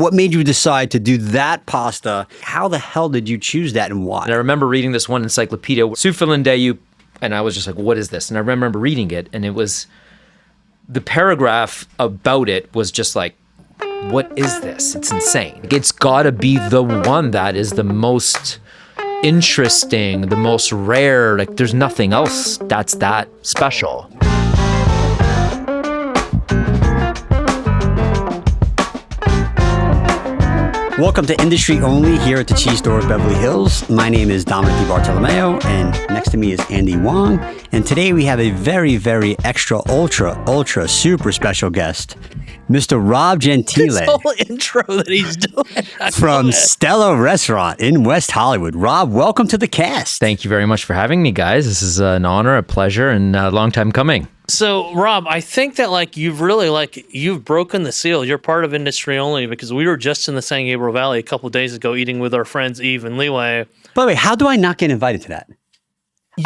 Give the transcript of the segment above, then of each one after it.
What made you decide to do that pasta? How the hell did you choose that and why? And I remember reading this one encyclopedia, Su Finlandeu, and I was just like, what is this? And I remember reading it, and it was, the paragraph about it was just like, what is this? It's insane. It's gotta be the one that is the most interesting, the most rare. Like, there's nothing else that's that special. Welcome to Industry Only here at the Cheese Store of Beverly Hills. My name is Dominic DiBartolomeo, and next to me is Andy Wong. And today we have a very, very extra, ultra, super special guest, Mr. Rob Gentile. This whole intro that he's doing. From Stella Restaurant in West Hollywood. Rob, welcome to the cast. Thank you very much for having me, guys. This is an honor, a pleasure, and a long time coming. So, Rob, I think that you've broken the seal. You're part of Industry Only because we were just in the San Gabriel Valley a couple of days ago eating with our friends Eve and Leeway. By the way, how do I not get invited to that?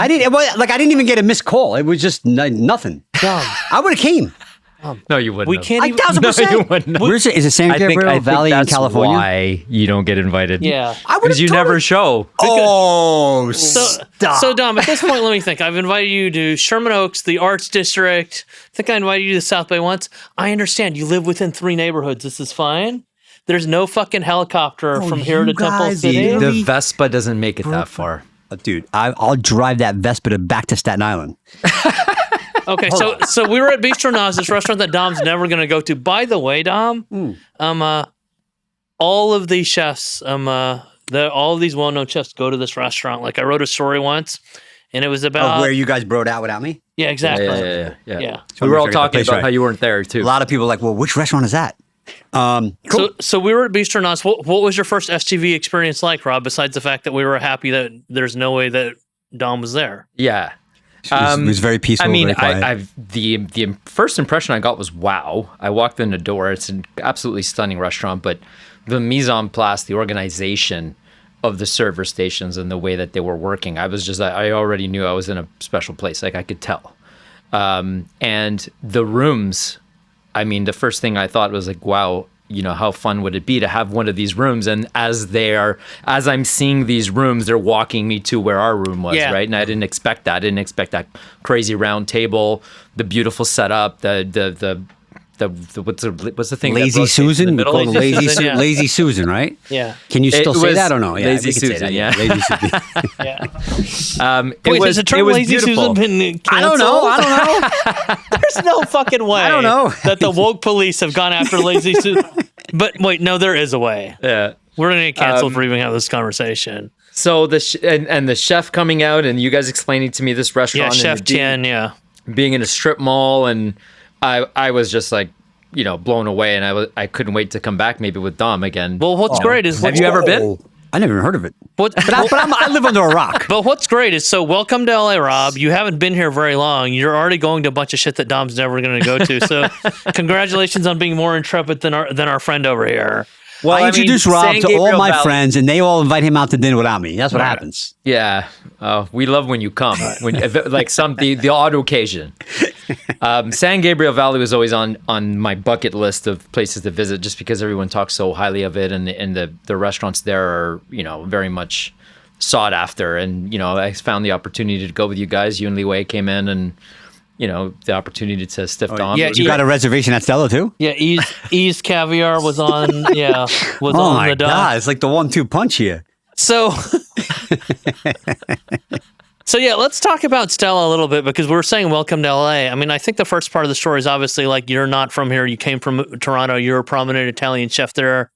I didn't even get a missed call. It was just nothing. Dumb. I would have came. No, you wouldn't. We have. can't even. 1,000%. No, you wouldn't. Where's it? Is it San Gabriel Valley in California? Why you don't get invited? Yeah, because you never show. Oh, stop. So, Dom, at this point, let me think. I've invited you to Sherman Oaks, the Arts District. I think I invited you to South Bay once. I understand you live within 3 neighborhoods. This is fine. There's no fucking helicopter from here to Temple City. The Vespa doesn't make it that far. Dude, I'll drive that Vespa back to Staten Island. Okay, so we were at Bistro Nas, this restaurant that Dom's never going to go to. By the way, Dom, all of these chefs, all of these well-known chefs go to this restaurant. Like, I wrote a story once, and it was about where you guys broed out without me. Yeah, exactly. Yeah. We were all talking about how you weren't there too. A lot of people are like, well, which restaurant is that? Cool. So we were at Bistro Nas. What was your first STV experience like, Rob? Besides the fact that we were happy that there's no way that Dom was there. Yeah. It was very peaceful. I mean, very quiet. the first impression I got was wow. I walked in the door. It's an absolutely stunning restaurant, but the mise en place, the organization of the server stations and the way that they were working, I already knew I was in a special place. Like, I could tell. And the rooms, I mean, the first thing I thought was like, wow, how fun would it be to have one of these rooms? And as I'm seeing these rooms, they're walking me to where our room was, right? And I didn't expect that. I didn't expect that crazy round table, the beautiful setup, the what's the thing? Lazy Susan? We call it Lazy Susan, right? Yeah. Can you still say that or no? Yeah, Lazy Susan, yeah. Lazy Susan. Wait, has the term Lazy Susan been canceled? I don't know. There's no fucking way that the woke police have gone after Lazy Susan. But wait, no, there is a way. Yeah. We're going to get canceled for even having this conversation. So the chef coming out and you guys explaining to me this restaurant. Yeah, Chef Tien, being in a strip mall, and I was just like, blown away, and I couldn't wait to come back maybe with Dom again. Well, what's great is... Have you ever been? I never even heard of it. But I live under a rock. But what's great is, so welcome to LA, Rob. You haven't been here very long. You're already going to a bunch of shit that Dom's never going to go to. So congratulations on being more intrepid than our friend over here. Well, I introduced Rob to all my friends, and they all invite him out to dinner without me. That's what happens. Yeah. We love when you come. The odd occasion. San Gabriel Valley was always on my bucket list of places to visit, just because everyone talks so highly of it, and the restaurants there are, very much sought after. And, I found the opportunity to go with you guys. You and Lee Wei came in, and the opportunity to stiff Dom. Yeah, you got a reservation at Stella too? Yeah, Ease Caviar was on. Yeah, was on the Oh my God, it's like the 1-2 punch here. So, let's talk about Stella a little bit, because we're saying welcome to LA. I mean, I think the first part of the story is obviously like, you're not from here. You came from Toronto. You're a prominent Italian chef there,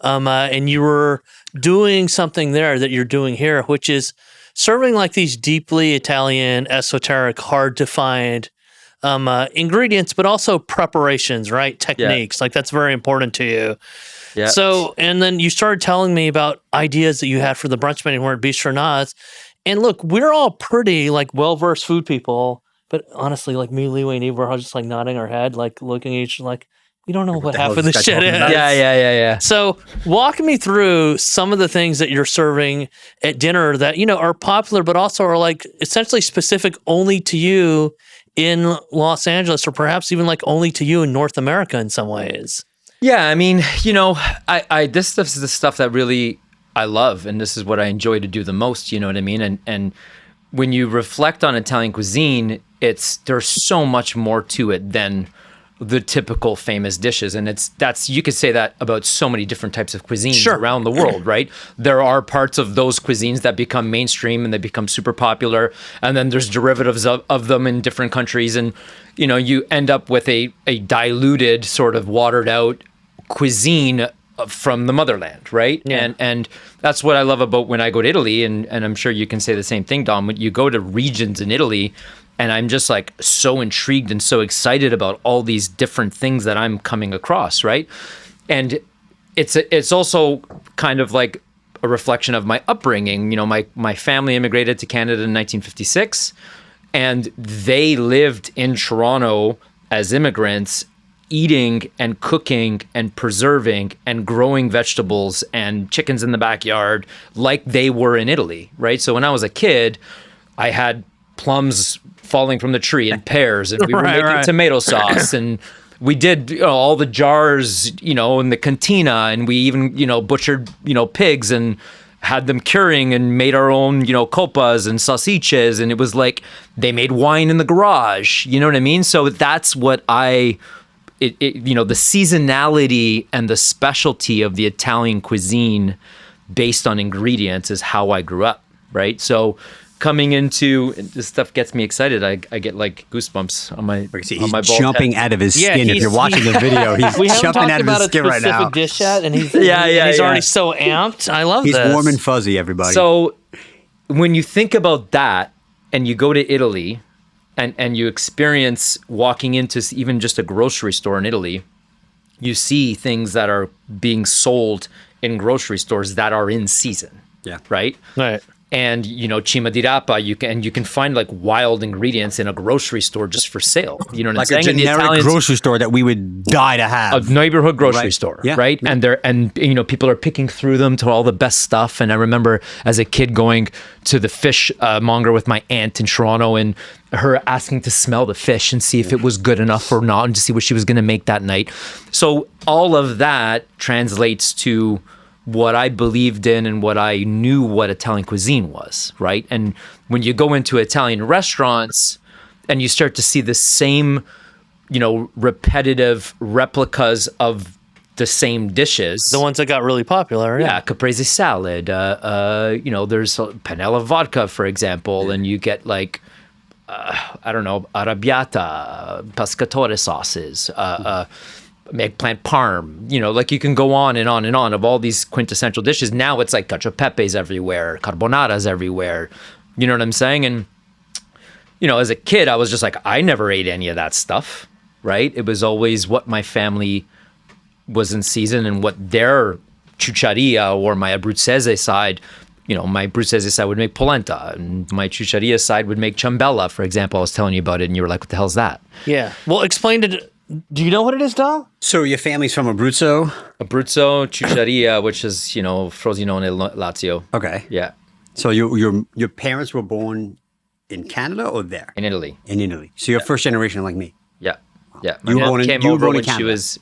and you were doing something there that you're doing here, which is serving like these deeply Italian, esoteric, hard to find ingredients, but also preparations, right? Techniques. Like, that's very important to you. Yeah. So, and then you started telling me about ideas that you had for the brunch menu here at Bistro Nas. And look, we're all pretty like well-versed food people, but honestly, like me, Lee, and Eve, we're all just like nodding our head, like looking at each other like, we don't know what half of this shit is. Yeah. So walk me through some of the things that you're serving at dinner that, are popular, but also are like essentially specific only to you in Los Angeles, or perhaps even like only to you in North America in some ways. Yeah, I mean, I this is the stuff that really I love, and this is what I enjoy to do the most. You know what I mean? And when you reflect on Italian cuisine, there's so much more to it than the typical famous dishes, and you could say that about so many different types of cuisines around the world, right? There are parts of those cuisines that become mainstream and they become super popular, and then there's derivatives of them in different countries, and you end up with a diluted, sort of watered out cuisine from the motherland, right? Yeah. And that's what I love about when I go to Italy, and I'm sure you can say the same thing, Dom. When you go to regions in Italy, and I'm just like so intrigued and so excited about all these different things that I'm coming across, right? And it's also kind of like a reflection of my upbringing. My family immigrated to Canada in 1956, and they lived in Toronto as immigrants, eating and cooking and preserving and growing vegetables and chickens in the backyard like they were in Italy, right? So when I was a kid, I had plums falling from the tree and pears, and we were making tomato sauce, and we did all the jars, in the cantina, and we even, butchered, pigs and had them curing and made our own, copas and sausages, and it was like they made wine in the garage, you know what I mean? So that's what the seasonality and the specialty of the Italian cuisine based on ingredients is how I grew up, right? So coming into this stuff gets me excited. I get like goosebumps on my bald jumping head. out of his skin. If you're watching the video, he's jumping out of his skin right now. We haven't talked about a specific dish yet, and he's he's already so amped. I love this. this. He's warm and fuzzy, everybody. So when you think about that, and you go to Italy, and you experience walking into even just a grocery store in Italy, you see things that are being sold in grocery stores that are in season. Yeah. Right. And cima di rapa, you can find like wild ingredients in a grocery store just for sale. You know what like I'm saying? A generic grocery store that we would die to have. A neighborhood grocery store, right? Yeah. And people are picking through them to all the best stuff. And I remember as a kid going to the fish monger with my aunt in Toronto, and her asking to smell the fish and see if it was good enough or not, and to see what she was going to make that night. So all of that translates to what I believed in and what I knew what Italian cuisine was, right? And when you go into Italian restaurants and you start to see the same, repetitive replicas of the same dishes. The ones that got really popular. Yeah, caprese salad. There's panella vodka, for example, and you get like, arrabbiata, pescatore sauces, eggplant parm, like you can go on and on and on of all these quintessential dishes. Now it's like cacio e pepe's everywhere, carbonaras everywhere. You know what I'm saying? And, as a kid, I was just like, I never ate any of that stuff, right? It was always what my family was in season and what their ciucciaria or my Abruzzese side, my Abruzzese side would make polenta, and my ciucciaria side would make ciambella, for example. I was telling you about it, and you were like, what the hell's that? Yeah. Well, explain it. Do you know what it is, Dom? So your family's from Abruzzo? Abruzzo, ciucciaria, which is, Frosinone, Lazio. Okay. Yeah. So your parents were born in Canada or there? In Italy. In Italy. So you're first generation like me? Yeah. Yeah. My You were mom born in- came you were over born in when she Canada. was,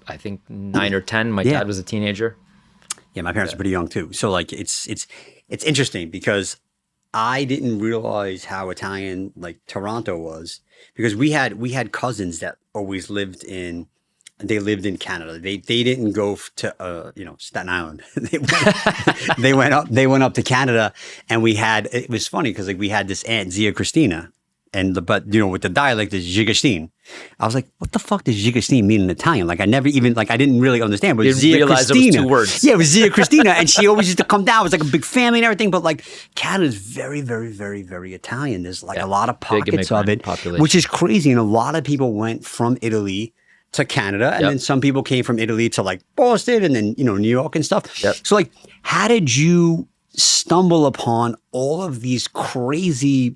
I think, 9 or 10. My Yeah. dad was a teenager. Yeah, my parents are pretty young too. So like it's interesting because I didn't realize how Italian like Toronto was, because we had cousins that always lived in Canada. They didn't go to Staten Island. they went up to Canada, and it was funny because like we had this aunt Zia Christina, but with the dialect is Gigastine. I was like, what the fuck does Gigastine mean in Italian? Like I never even I didn't really understand. But You didn't Zia realize it was Christina. 2 words. Yeah, it was Zia Christina, and she always used to come down. It was like a big family and everything. But like Canada's very, very, very, very Italian. There's like a lot of pockets of immigrant it, population. which is crazy. And a lot of people went from Italy to Canada, and Yep. then some people came from Italy to like Boston, and then New York and stuff. Yep. So like, how did you stumble upon all of these crazy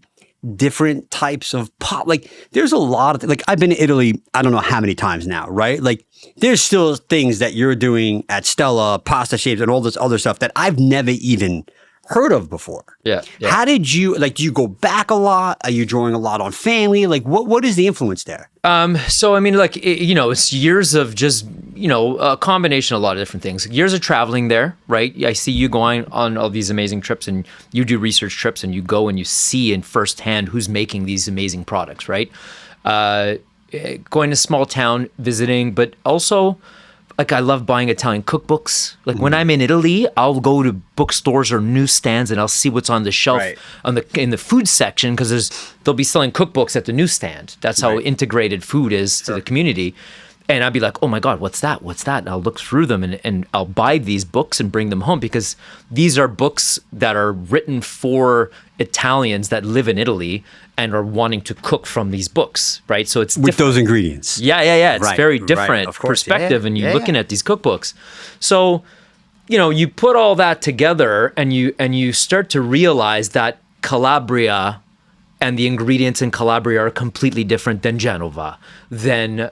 different types of pop? Like there's a lot of like I've been to Italy I don't know how many times now, right? Like there's still things that you're doing at Stella, pasta shapes, and all this other stuff that I've never even heard of before. Yeah, yeah. How did you, like, do you go back a lot? Are you drawing a lot on family? Like, what is the influence there? So, I mean, like, it's years of just, a combination of a lot of different things. Years of traveling there, right? I see you going on all these amazing trips, and you do research trips, and you go and you see in firsthand who's making these amazing products, right? Going to small town, visiting, but also, like, I love buying Italian cookbooks. Like, when I'm in Italy, I'll go to bookstores or newsstands and I'll see what's on the shelf in the food section, because they'll be selling cookbooks at the newsstand. That's how integrated food is to the community. And I'd be like, oh my God, what's that? What's that? And I'll look through them and I'll buy these books and bring them home, because these are books that are written for Italians that live in Italy and are wanting to cook from these books, right? So it's with those ingredients. Yeah. It's very different perspective, and you're looking at these cookbooks. So, you put all that together, and you start to realize that Calabria and the ingredients in Calabria are completely different than Genova, than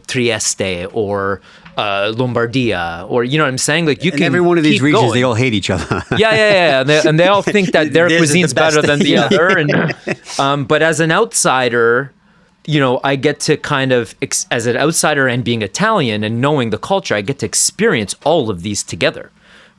Trieste or Lombardia, or you know what I'm saying? Like, you can every one of these regions, going. they all hate each other. Yeah. And they all think that their cuisine's better than the other. And but as an outsider, I get to kind of, as an outsider and being Italian and knowing the culture, I get to experience all of these together.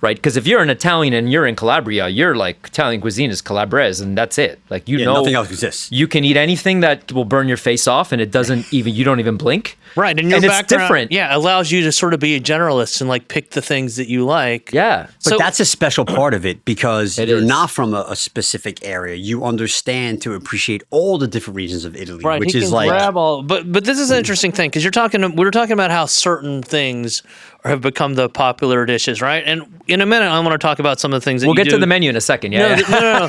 Right, because if you're an Italian and you're in Calabria, you're like, Italian cuisine is Calabrese, and that's it. Like, nothing else exists. You can eat anything that will burn your face off, and it doesn't even, you don't even blink. Right, and your background, it's different. Yeah, allows you to sort of be a generalist and like pick the things that you like. Yeah, but that's a special part of it, because you're is. not from a specific area. You understand to appreciate all the different regions of Italy, right, which he is can like. Grab all, but this is an interesting thing, because we were talking about how certain things have become the popular dishes, right? And in a minute, I want to talk about some of the things that we'll you get to the menu in a second. Yeah. No,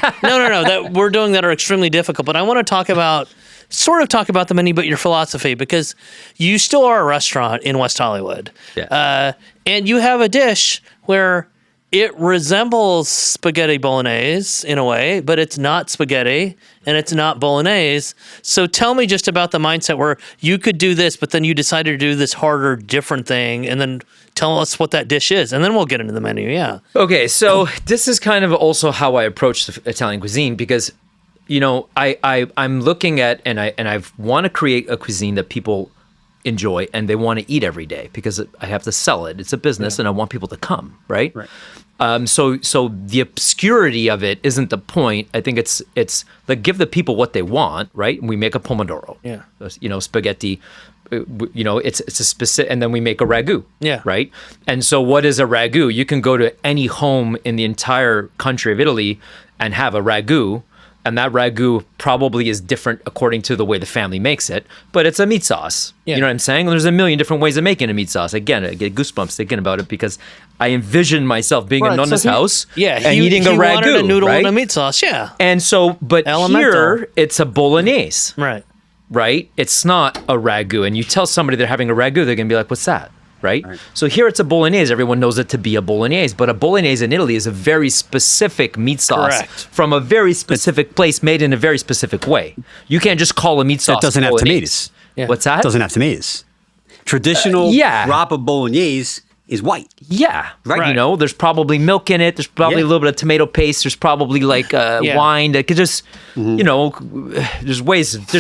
that we're doing that are extremely difficult. But I want to talk about the menu, but your philosophy, because you still are a restaurant in West Hollywood. Yeah. And you have a dish where it resembles spaghetti bolognese in a way, but it's not spaghetti and it's not bolognese. So tell me just about the mindset where you could do this, but then you decided to do this harder, different thing, and then tell us what that dish is, and then we'll get into the menu. Yeah. Okay, so this is kind of also how I approach the Italian cuisine, because I'm looking at, and I want to create a cuisine that people enjoy and they want to eat every day, because I have to sell it. It's a business, and I want people to come, right? So the obscurity of it isn't the point. I think it's like, give the people what they want, right? And we make a pomodoro, spaghetti. It's a specific, and then we make a ragu, right? And so what is a ragu? You can go to any home in the entire country of Italy and have a ragu. And that ragu probably is different according to the way the family makes it, but it's a meat sauce. Yeah. You know what I'm saying? There's a million different ways of making a meat sauce. Again, I get goosebumps thinking about it, because I envision myself being in Nonna's house and eating a ragu, wanted a noodle right? and a meat sauce, yeah. And so, but here it's a bolognese, right? It's not a ragu. And you tell somebody they're having a ragu, they're gonna be like, "What's that?" Right? So here it's a bolognese. Everyone knows it to be a bolognese, but a bolognese in Italy is a very specific meat sauce from a very specific place, made in a very specific way. You can't just call a meat sauce. It doesn't have tomatoes. Yeah. What's that? It doesn't have tomatoes. Traditional grappa bolognese is white. Yeah. Right. There's probably milk in it. There's probably a little bit of tomato paste. There's probably like wine. There's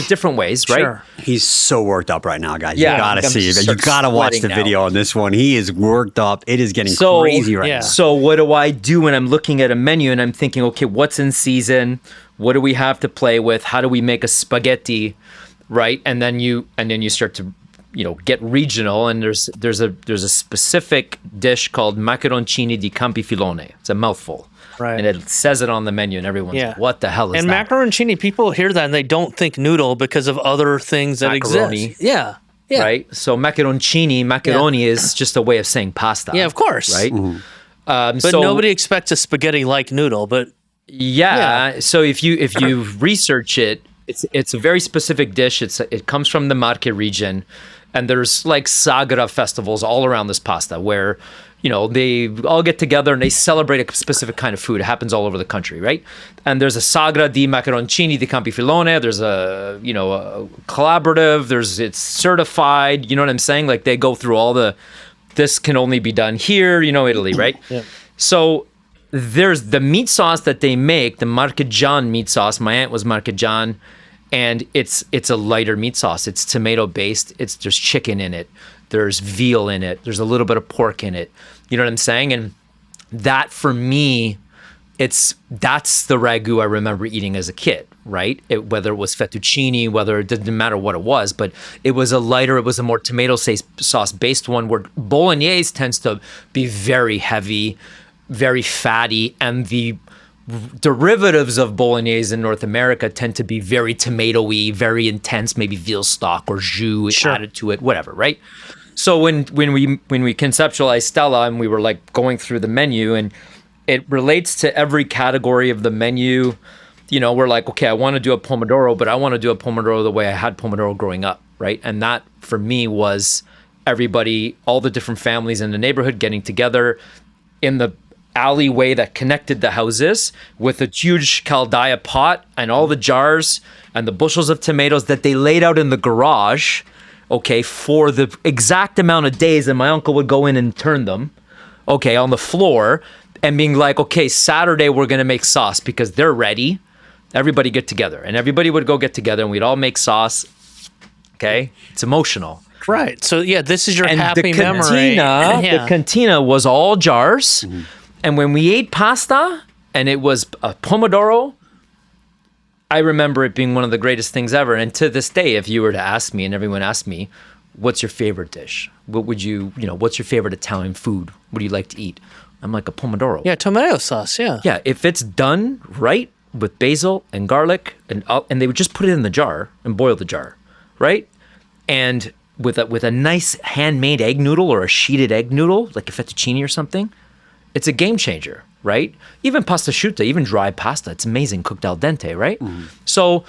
different ways, right? Sure. He's so worked up right now, guys. Yeah. You gotta see it. You gotta watch the video on this one. He is worked up. It is getting crazy right now. So what do I do when I'm looking at a menu and I'm thinking, okay, what's in season? What do we have to play with? How do we make a spaghetti, right? And then you start to get regional, and there's a specific dish called macaroncini di Campifilone. It's a mouthful. Right. And it says it on the menu, and everyone's like, what the hell is that? And macaroncini, people hear that and they don't think noodle because of other things that exist. Yeah. Right? So macaroni is just a way of saying pasta. Yeah, of course. Right? Mm-hmm. But nobody expects a spaghetti-like noodle, but... Yeah. So if you research it, it's a very specific dish. It comes from the Marche region, and there's like Sagra festivals all around this pasta where, they all get together and they celebrate a specific kind of food. It happens all over the country, right? And there's a Sagra di Macaroncini di Campifilone. There's a collaborative. It's certified. You know what I'm saying? Like, they go through all this can only be done here. Italy, right? Yeah. So there's the meat sauce that they make, the Marchigian meat sauce. My aunt was Marchigian, and it's a lighter meat sauce. It's tomato based. There's chicken in it. There's veal in it. There's a little bit of pork in it. You know what I'm saying? And that for me, that's the ragu I remember eating as a kid, right? Whether it was fettuccine, whether it didn't matter what it was, but it was a more tomato sauce based one, where bolognese tends to be very heavy, very fatty, and the derivatives of bolognese in North America tend to be very tomatoey, very intense, maybe veal stock or jus added to it, whatever, right? So when we conceptualized Stella and we were like going through the menu, and it relates to every category of the menu, you know, we're like, okay, I want to do a pomodoro, but I want to do a pomodoro the way I had pomodoro growing up, right? And that for me was everybody, all the different families in the neighborhood getting together in the alleyway that connected the houses with a huge caldaya pot and all the jars and the bushels of tomatoes that they laid out in the garage, okay, for the exact amount of days. And my uncle would go in and turn them, okay, on the floor, and being like, okay, Saturday we're going to make sauce because they're ready. Everybody get together. And everybody would go get together and we'd all make sauce. Okay? It's emotional. Right. So yeah, this is your And happy memory. The cantina was all jars. Mm-hmm. And when we ate pasta and it was a pomodoro, I remember it being one of the greatest things ever. And to this day, if you were to ask me, and everyone asked me, what's your favorite dish? What would what's your favorite Italian food? What do you like to eat? I'm like, a pomodoro. Yeah, tomato sauce, yeah. Yeah, if it's done right with basil and garlic, and they would just put it in the jar and boil the jar, right? And with a nice handmade egg noodle or a sheeted egg noodle, like a fettuccine or something, it's a game changer, right? Even pasta asciutta, even dry pasta, it's amazing cooked al dente, right? Mm-hmm. So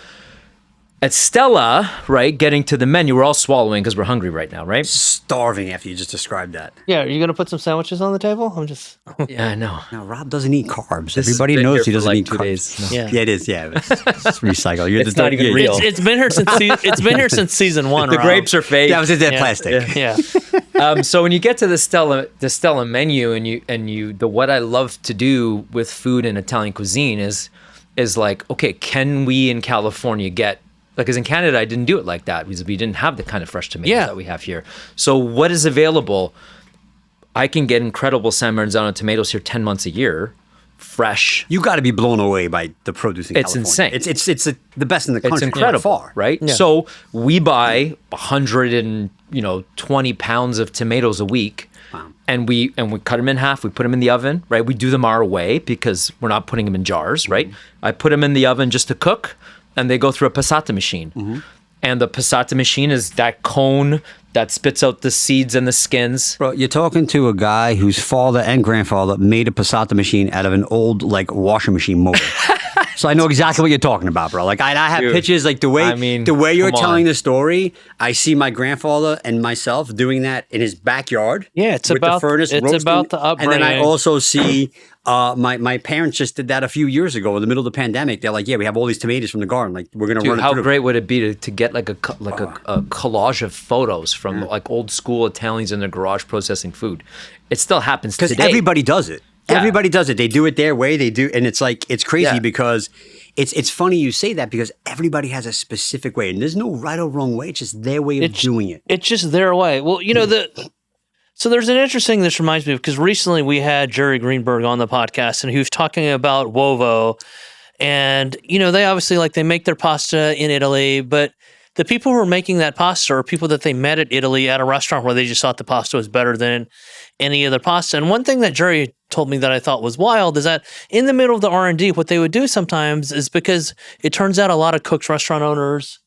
at Stella, right, getting to the menu, we're all swallowing because we're hungry right now, right? Starving after you just described that. Yeah, are you going to put some sandwiches on the table? I'm just... Yeah, I know. No, Rob doesn't eat carbs. Everybody knows he doesn't eat carbs. No. Yeah, it is. Yeah, it's recycle. It's not even real. It's been here since season one. The Rob. grapes are fake. That was in plastic. Yeah. So when you get to the Stella menu, and what I love to do with food and Italian cuisine is like, okay, can we in California get, because in Canada, I didn't do it like that because we didn't have the kind of fresh tomatoes that we have here. So what is available? I can get incredible San Marzano tomatoes here 10 months a year, fresh. You got to be blown away by the produce in California. It's It's insane. the best in the country. It's incredible, far. right? Yeah. So we buy 120 pounds of tomatoes a week. Wow. And we cut them in half. We put them in the oven, right? We do them our way because we're not putting them in jars, right? I put them in the oven just to cook. And they go through a passata machine. Mm-hmm. And the passata machine is that cone that spits out the seeds and the skins. Bro, you're talking to a guy whose father and grandfather made a passata machine out of an old, like, washing machine motor. So I know exactly what you're talking about, bro. Like, I have pictures, like, the way you're telling the story, I see my grandfather and myself doing that in his backyard. Yeah, it's with about the furnace it's roasting. about the upbringing. And then I also see my parents just did that a few years ago in the middle of the pandemic. They're like, yeah, we have all these tomatoes from the garden. Like, we're going to run it how through. great would it be to get like a collage of photos from like old school Italians in their garage processing food? It still happens today. Because everybody does it. Yeah. Everybody does it. They do it their way. They do, and it's like it's crazy because it's funny you say that because everybody has a specific way, and there's no right or wrong way. It's just their way of doing it. It's just their way. Well, so there's an interesting. This reminds me because recently we had Jerry Greenberg on the podcast, and he was talking about uovo, and they obviously they make their pasta in Italy, but the people who are making that pasta are people that they met at Italy at a restaurant where they just thought the pasta was better than any other pasta. And one thing that Jerry told me that I thought was wild is that in the middle of the R&D, what they would do sometimes is because it turns out a lot of cooks, restaurant owners,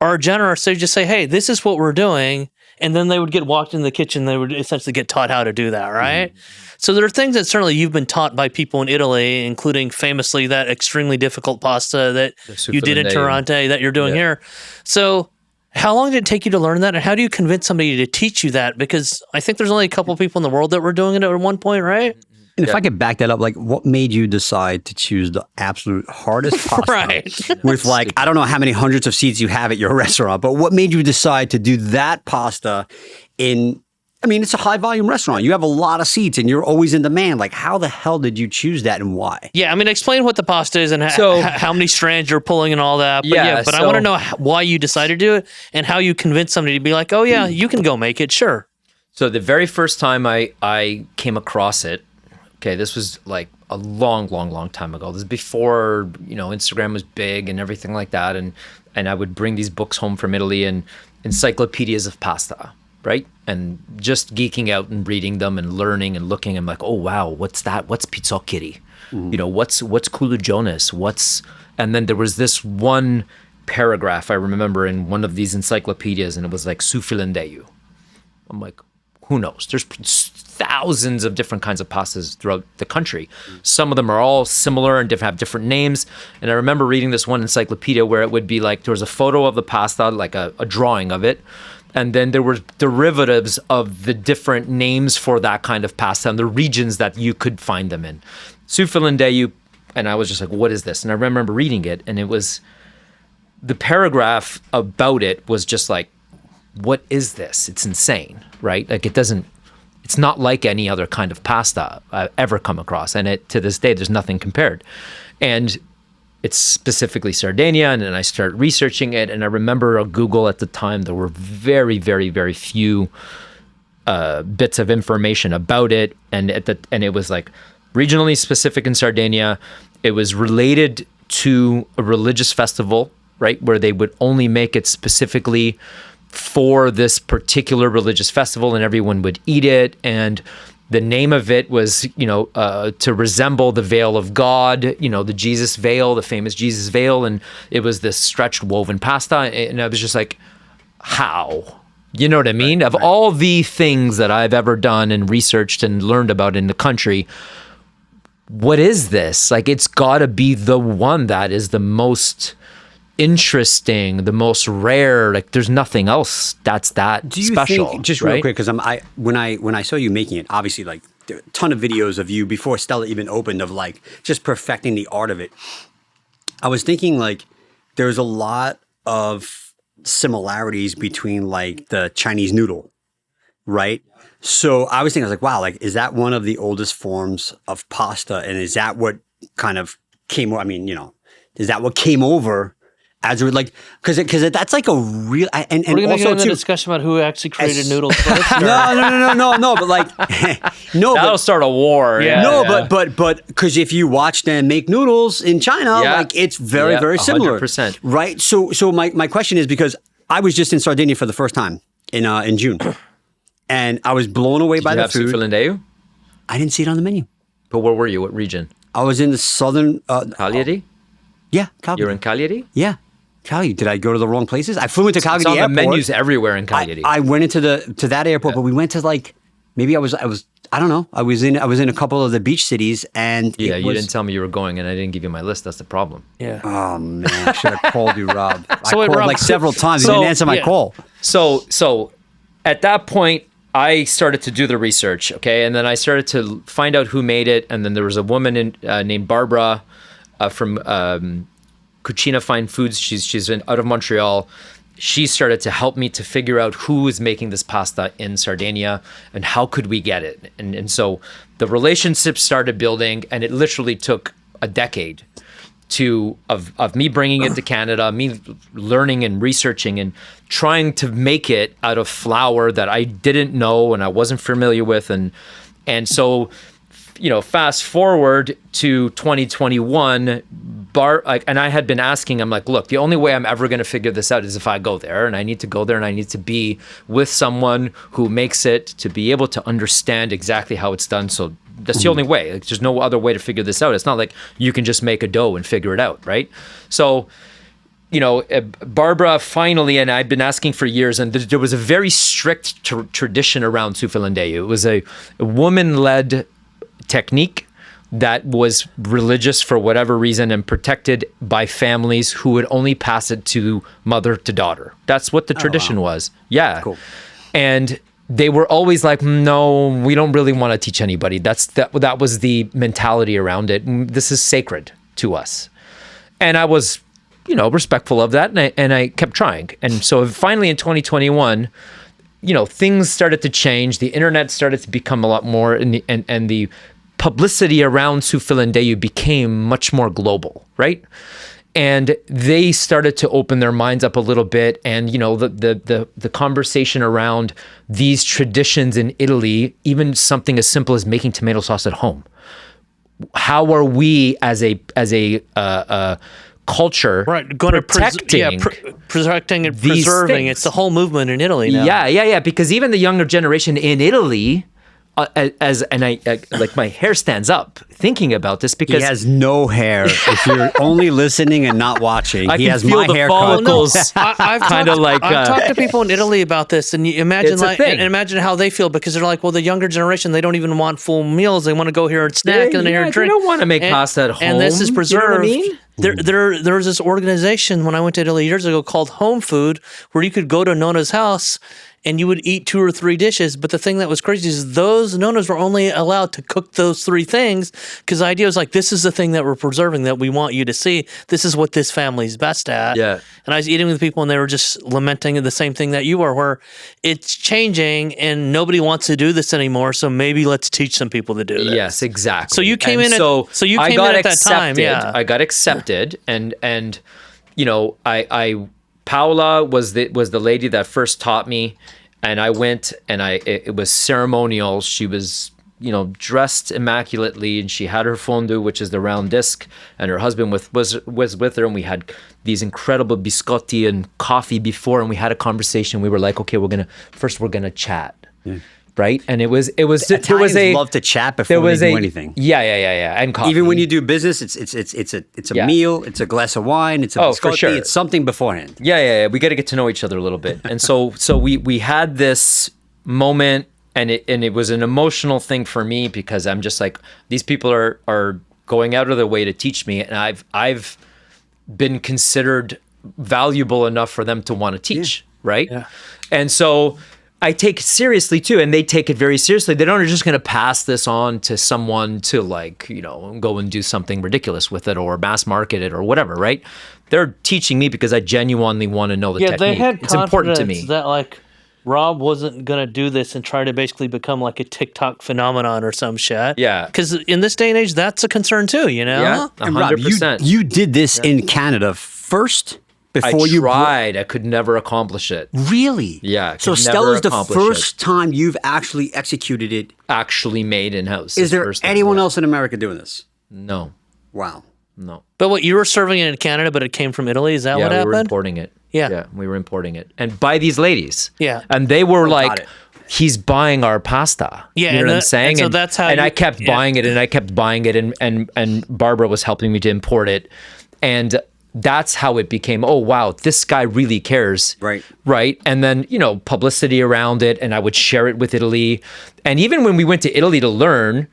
are generous. They just say, hey, this is what we're doing. And then they would get walked in the kitchen. They would essentially get taught how to do that, right? Mm-hmm. So there are things that certainly you've been taught by people in Italy, including famously that extremely difficult pasta that you did in Toronto that you're doing here. So how long did it take you to learn that? And how do you convince somebody to teach you that? Because I think there's only a couple people in the world that were doing it at one point, right? And if I could back that up, what made you decide to choose the absolute hardest pasta with I don't know how many hundreds of seats you have at your restaurant, but what made you decide to do that pasta in I mean, it's a high volume restaurant. You have a lot of seats and you're always in demand. Like, how the hell did you choose that and why? Yeah, I mean, explain what the pasta is and how many strands you're pulling and all that. But I want to know why you decided to do it and how you convinced somebody to be like, oh yeah, you can go make it, sure. So the very first time I came across it, okay, this was like a long time ago. This is before, Instagram was big and everything like that. And I would bring these books home from Italy and encyclopedias of pasta, right? And just geeking out and reading them and learning and looking. I'm like, oh wow, what's that? What's pizzoccheri? What's culugiones? And then there was this one paragraph I remember in one of these encyclopedias, and it was like su filandeu. I'm like, who knows? There's thousands of different kinds of pastas throughout the country. Some of them are all similar and have different names. And I remember reading this one encyclopedia where it would be like, there was a photo of the pasta, like a drawing of it. And then there were derivatives of the different names for that kind of pasta and the regions that you could find them in. Su filandeu, and I was just like, what is this? And I remember reading it, and it was, the paragraph about it was just like, what is this? It's insane, right? Like it's not like any other kind of pasta I've ever come across. And to this day, there's nothing compared. And it's specifically Sardinia. And then I start researching it. And I remember on Google at the time, there were very, very, very few bits of information about it. And it was like regionally specific in Sardinia. It was related to a religious festival, right? Where they would only make it specifically for this particular religious festival, and everyone would eat it. And the name of it was, to resemble the veil of God, the Jesus veil, the famous Jesus veil. And it was this stretched woven pasta. And I was just like, how? You know what I mean? Of all the things that I've ever done and researched and learned about in the country, what is this? Like, it's got to be the one that is the most interesting, the most rare. Like, there's nothing else that's that Do you special. think, just right? real quick, because when I saw you making it, obviously, like, there are a ton of videos of you before Stella even opened of like just perfecting the art of it. I was thinking like there's a lot of similarities between like the Chinese noodle, right? So I was like, wow, like, is that one of the oldest forms of pasta? And is that what kind of came, is that what came over as we're like, because that's like a real, and We're going to also get into too, the discussion about who actually created noodles first. no, but like, no, That'll but, start a war. but because if you watch them make noodles in China, like it's very similar, 100%. right? So my question is, because I was just in Sardinia for the first time in June, and I was blown away by the food. Su filandeu? I didn't see it on the menu. But where were you? What region? I was in the southern. Cagliari? Yeah, Cagliari. You're in Cagliari? Yeah, Cagliari. Did I go to the wrong places? I flew into Cagliari It's on Airport. the menus everywhere in Cagliari. I went into that airport, but we went to like maybe I was I don't know. I was in a couple of the beach cities, and you didn't tell me you were going, and I didn't give you my list. That's the problem. Yeah. Oh man, I should have called you, Rob. I called Rob, like several times. You didn't answer my call. So at that point, I started to do the research, okay, and then I started to find out who made it, and then there was a woman named Barbara from Cucina Fine Foods. She's out of Montreal. She started to help me to figure out who was making this pasta in Sardinia and how could we get it. And so the relationship started building, and it literally took a decade of me bringing it to Canada, me learning and researching and trying to make it out of flour that I didn't know and I wasn't familiar with. And so, fast forward to 2021, and I had been asking, I'm like, look, the only way I'm ever going to figure this out is if I go there, and I need to go there, and I need to be with someone who makes it to be able to understand exactly how it's done. So that's the only way. Like, there's no other way to figure this out. It's not like you can just make a dough and figure it out, right? So, Barbara finally, and I've been asking for years, and there was a very strict tradition around su filandeu. It was a woman-led technique that was religious for whatever reason and protected by families who would only pass it to mother to daughter. That's what the tradition was. Yeah. Cool. And they were always like, no, we don't really want to teach anybody. That was the mentality around it. This is sacred to us. And I was, respectful of that, and I kept trying. And so finally in 2021, things started to change. The internet started to become a lot more, and the publicity around Su Philindeyu became much more global, right? And they started to open their minds up a little bit, and the conversation around these traditions in Italy, even something as simple as making tomato sauce at home. How are we as a culture going protecting, protecting and preserving? Things. It's the whole movement in Italy now. Yeah. Because even the younger generation in Italy. Like my hair stands up thinking about this because he has no hair. If you're only listening and not watching, he has my haircut. Follicles. I've talked to people in Italy about this, and you imagine imagine how they feel, because they're like, well, the younger generation, they don't even want full meals; they want to go here and snack and here and drink. They don't want to make pasta at home, and this is preserved. You know what I mean? There was this organization when I went to Italy years ago called Home Food, where you could go to Nona's house and you would eat 2 or 3 dishes. But the thing that was crazy is those nonas were only allowed to cook those 3 things, because the idea was like, this is the thing that we're preserving that we want you to see. This is what this family's best at. Yeah. And I was eating with people and they were just lamenting the same thing that you are, where it's changing and nobody wants to do this anymore. So maybe let's teach some people to do this. Yes, exactly. So you came in at that time. Yeah. I got accepted, and Paola was the lady that first taught me, and I went, and it was ceremonial. She was, dressed immaculately, and she had her fondue, which is the round disc, and her husband was with her, and we had these incredible biscotti and coffee before, and we had a conversation. We were like, okay, we're gonna chat. Yeah. Right, and it was Italians love to chat before they do anything. Yeah, and coffee. Even when you do business, it's a meal, it's a glass of wine, it's a biscotti, for sure. It's something beforehand. Yeah. We got to get to know each other a little bit, and so we had this moment, and it was an emotional thing for me, because I'm just like, these people are going out of their way to teach me, and I've been considered valuable enough for them to want to teach, right? Yeah. And so I take it seriously too, and they take it very seriously. They don't just going to pass this on to someone to go and do something ridiculous with it or mass market it or whatever, right? They're teaching me because I genuinely want to know the technique. They had it's important to me that Rob wasn't going to do this and try to basically become like a TikTok phenomenon or some shit. Yeah. Because in this day and age, that's a concern too, Yeah, 100%. And Rob, you did this in Canada first? I could never accomplish it. Really? Yeah. So Stella's the first time you've actually executed it. Actually made in-house. Is there anyone else in America doing this? No. Wow. No. But what, you were serving it in Canada, but it came from Italy? Is that what happened? Yeah, we were importing it. Yeah, we were importing it. And by these ladies. Yeah. And they were he's buying our pasta. Yeah. You know what I'm saying? And so that's how I kept buying it, and I kept buying it, and Barbara was helping me to import it. And that's how it became, oh, wow, this guy really cares. Right. And then, publicity around it, and I would share it with Italy. And even when we went to Italy to learn,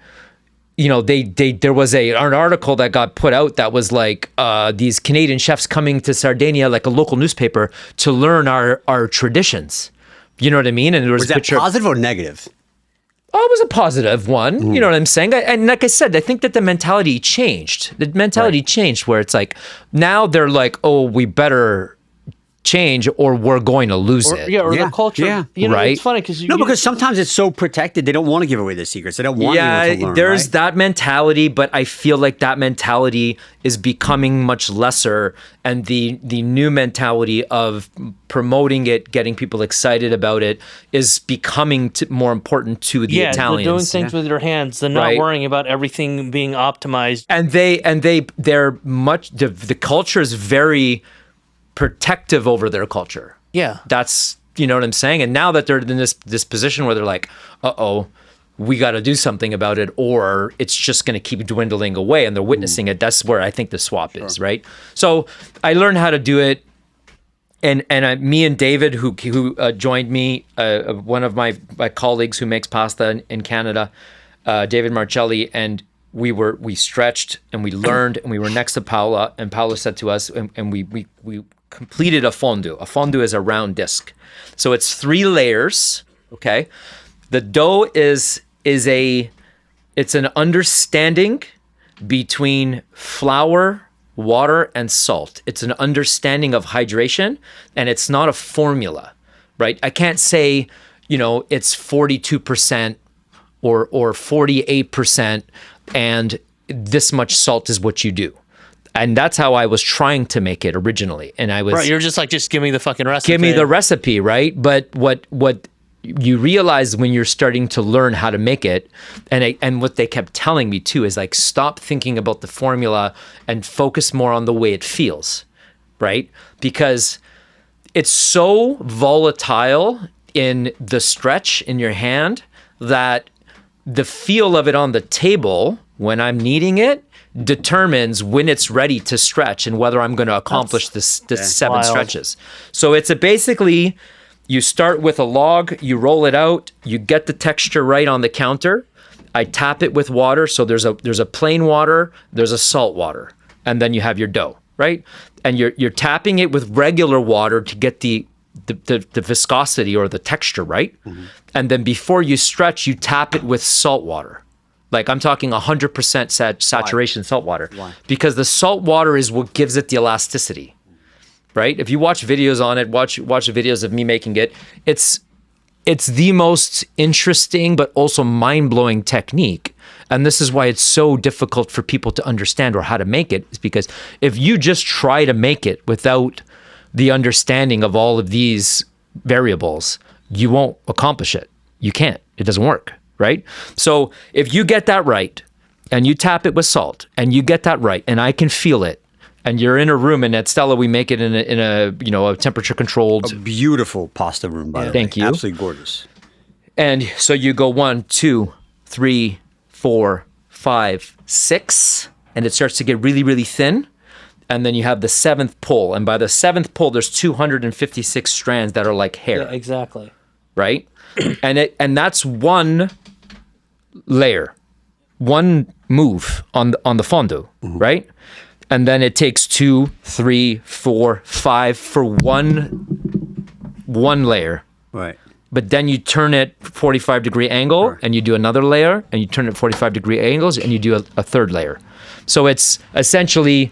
there was an article that got put out that was like, these Canadian chefs coming to Sardinia, like a local newspaper, to learn our traditions. You know what I mean? And there was that positive or negative? Oh, it was a positive one. You know what I'm saying? And like I said, I think that the mentality changed. The mentality changed, where it's like, now they're like, oh, we better change or we're going to lose it. Yeah, or the culture. Yeah. Right? It's funny because because sometimes it's so protected, they don't want to give away their secrets. They don't want anyone to learn. There's that mentality, but I feel like that mentality is becoming much lesser, and the new mentality of promoting it, getting people excited about it, is becoming more important to the Italians. They're doing things with their hands. They're not worrying about everything being optimized. And they're much the culture is very protective over their culture. Yeah. That's, you know what I'm saying? And now that they're in this position where they're like, uh-oh, we got to do something about it, or it's just going to keep dwindling away, and they're witnessing it. That's where I think the swap is, right? So I learned how to do it. And me and David, who joined me, one of my colleagues who makes pasta in Canada, David Marcelli, and we stretched and we learned, and we were next to Paola, and Paola said to us, and we completed a fondue. A fondue is a round disc. So it's 3 layers, okay? The dough it's an understanding between flour, water, and salt. It's an understanding of hydration, and it's not a formula, right? I can't say, it's 42% or 48%, and this much salt is what you do. And that's how I was trying to make it originally. And I was Right, you're just like, just give me the fucking recipe. give me the recipe, right? But what you realize when you're starting to learn how to make it, and what they kept telling me too is like, stop thinking about the formula and focus more on the way it feels, right? Because it's so volatile in the stretch in your hand that the feel of it on the table when I'm kneading it determines when it's ready to stretch and whether I'm going to accomplish this 7 wild. stretches. So it's basically, you start with a log, you roll it out, you get the texture right on the counter. I tap it with water. So there's a plain water, there's a salt water, and then you have your dough, right? And you're tapping it with regular water to get the viscosity or the texture right. Mm-hmm. And then before you stretch, you tap it with salt water. Like I'm talking 100% saturation salt water. Why? Because the salt water is what gives it the elasticity, right? If you watch videos on it, watch the videos of me making it, it's the most interesting but also mind-blowing technique. And this is why it's so difficult for people to understand or how to make it, is because if you just try to make it without the understanding of all of these variables, you won't accomplish it. You can't. It doesn't work, right? So if you get that right and you tap it with salt and you get that right and I can feel it, and you're in a room, and at Stella we make it in a temperature controlled, A beautiful pasta room, by the way. Thank you. Absolutely gorgeous. and so you go 1, 2, 3, 4, 5, 6, and it starts to get really, really thin. And then you have the 7th pull, and by the 7th pull, there's 256 strands that are like hair. Yeah, exactly. Right? and that's one layer, one move on the fondue, right? And then it takes 2, 3, 4, 5 for one layer. Right. But then you turn it 45-degree angle, and you do another layer, and you turn it 45-degree angles, and you do a third layer. So it's essentially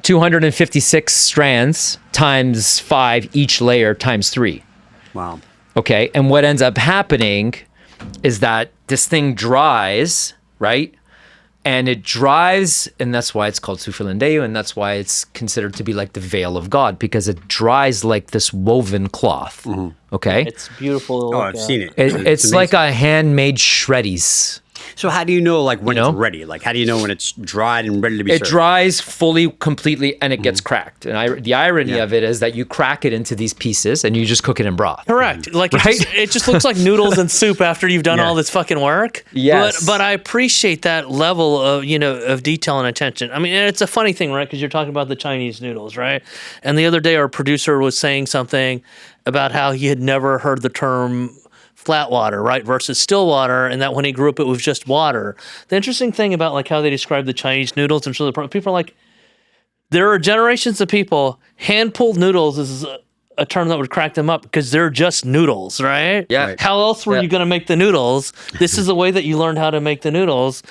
256 strands times 5 each layer times 3. Wow. Okay, and what ends up happening is that this thing dries, right? And it dries, and that's why it's called sufilandeio, and that's why it's considered to be like the veil of God, because it dries like this woven cloth. Mm-hmm. Okay, It's beautiful. Oh, I've seen it. it's like a handmade shreddies. So how do you know like when You know? it's ready? Like how do you know when it's dried and ready to be It served? dries fully, completely, and it gets cracked. And the irony of it is that you crack it into these pieces, and you just cook it in broth. Correct. Like Right? it just looks like noodles and soup after you've done Yeah. all this fucking work. Yes. But I appreciate that level of of detail and attention. I mean, and it's a funny thing, right? Because you're talking about the Chinese noodles, right? And the other day, our producer was saying something about how he had never heard the term flat water, right, versus still water, and that when he grew up, it was just water. The interesting thing about like how they describe the Chinese noodles, and so people are like, there are generations of people, hand-pulled noodles is a term that would crack them up because they're just noodles, right? Yeah. Right. How else were Yeah. you going to make the noodles? This is the way that you learned how to make the noodles,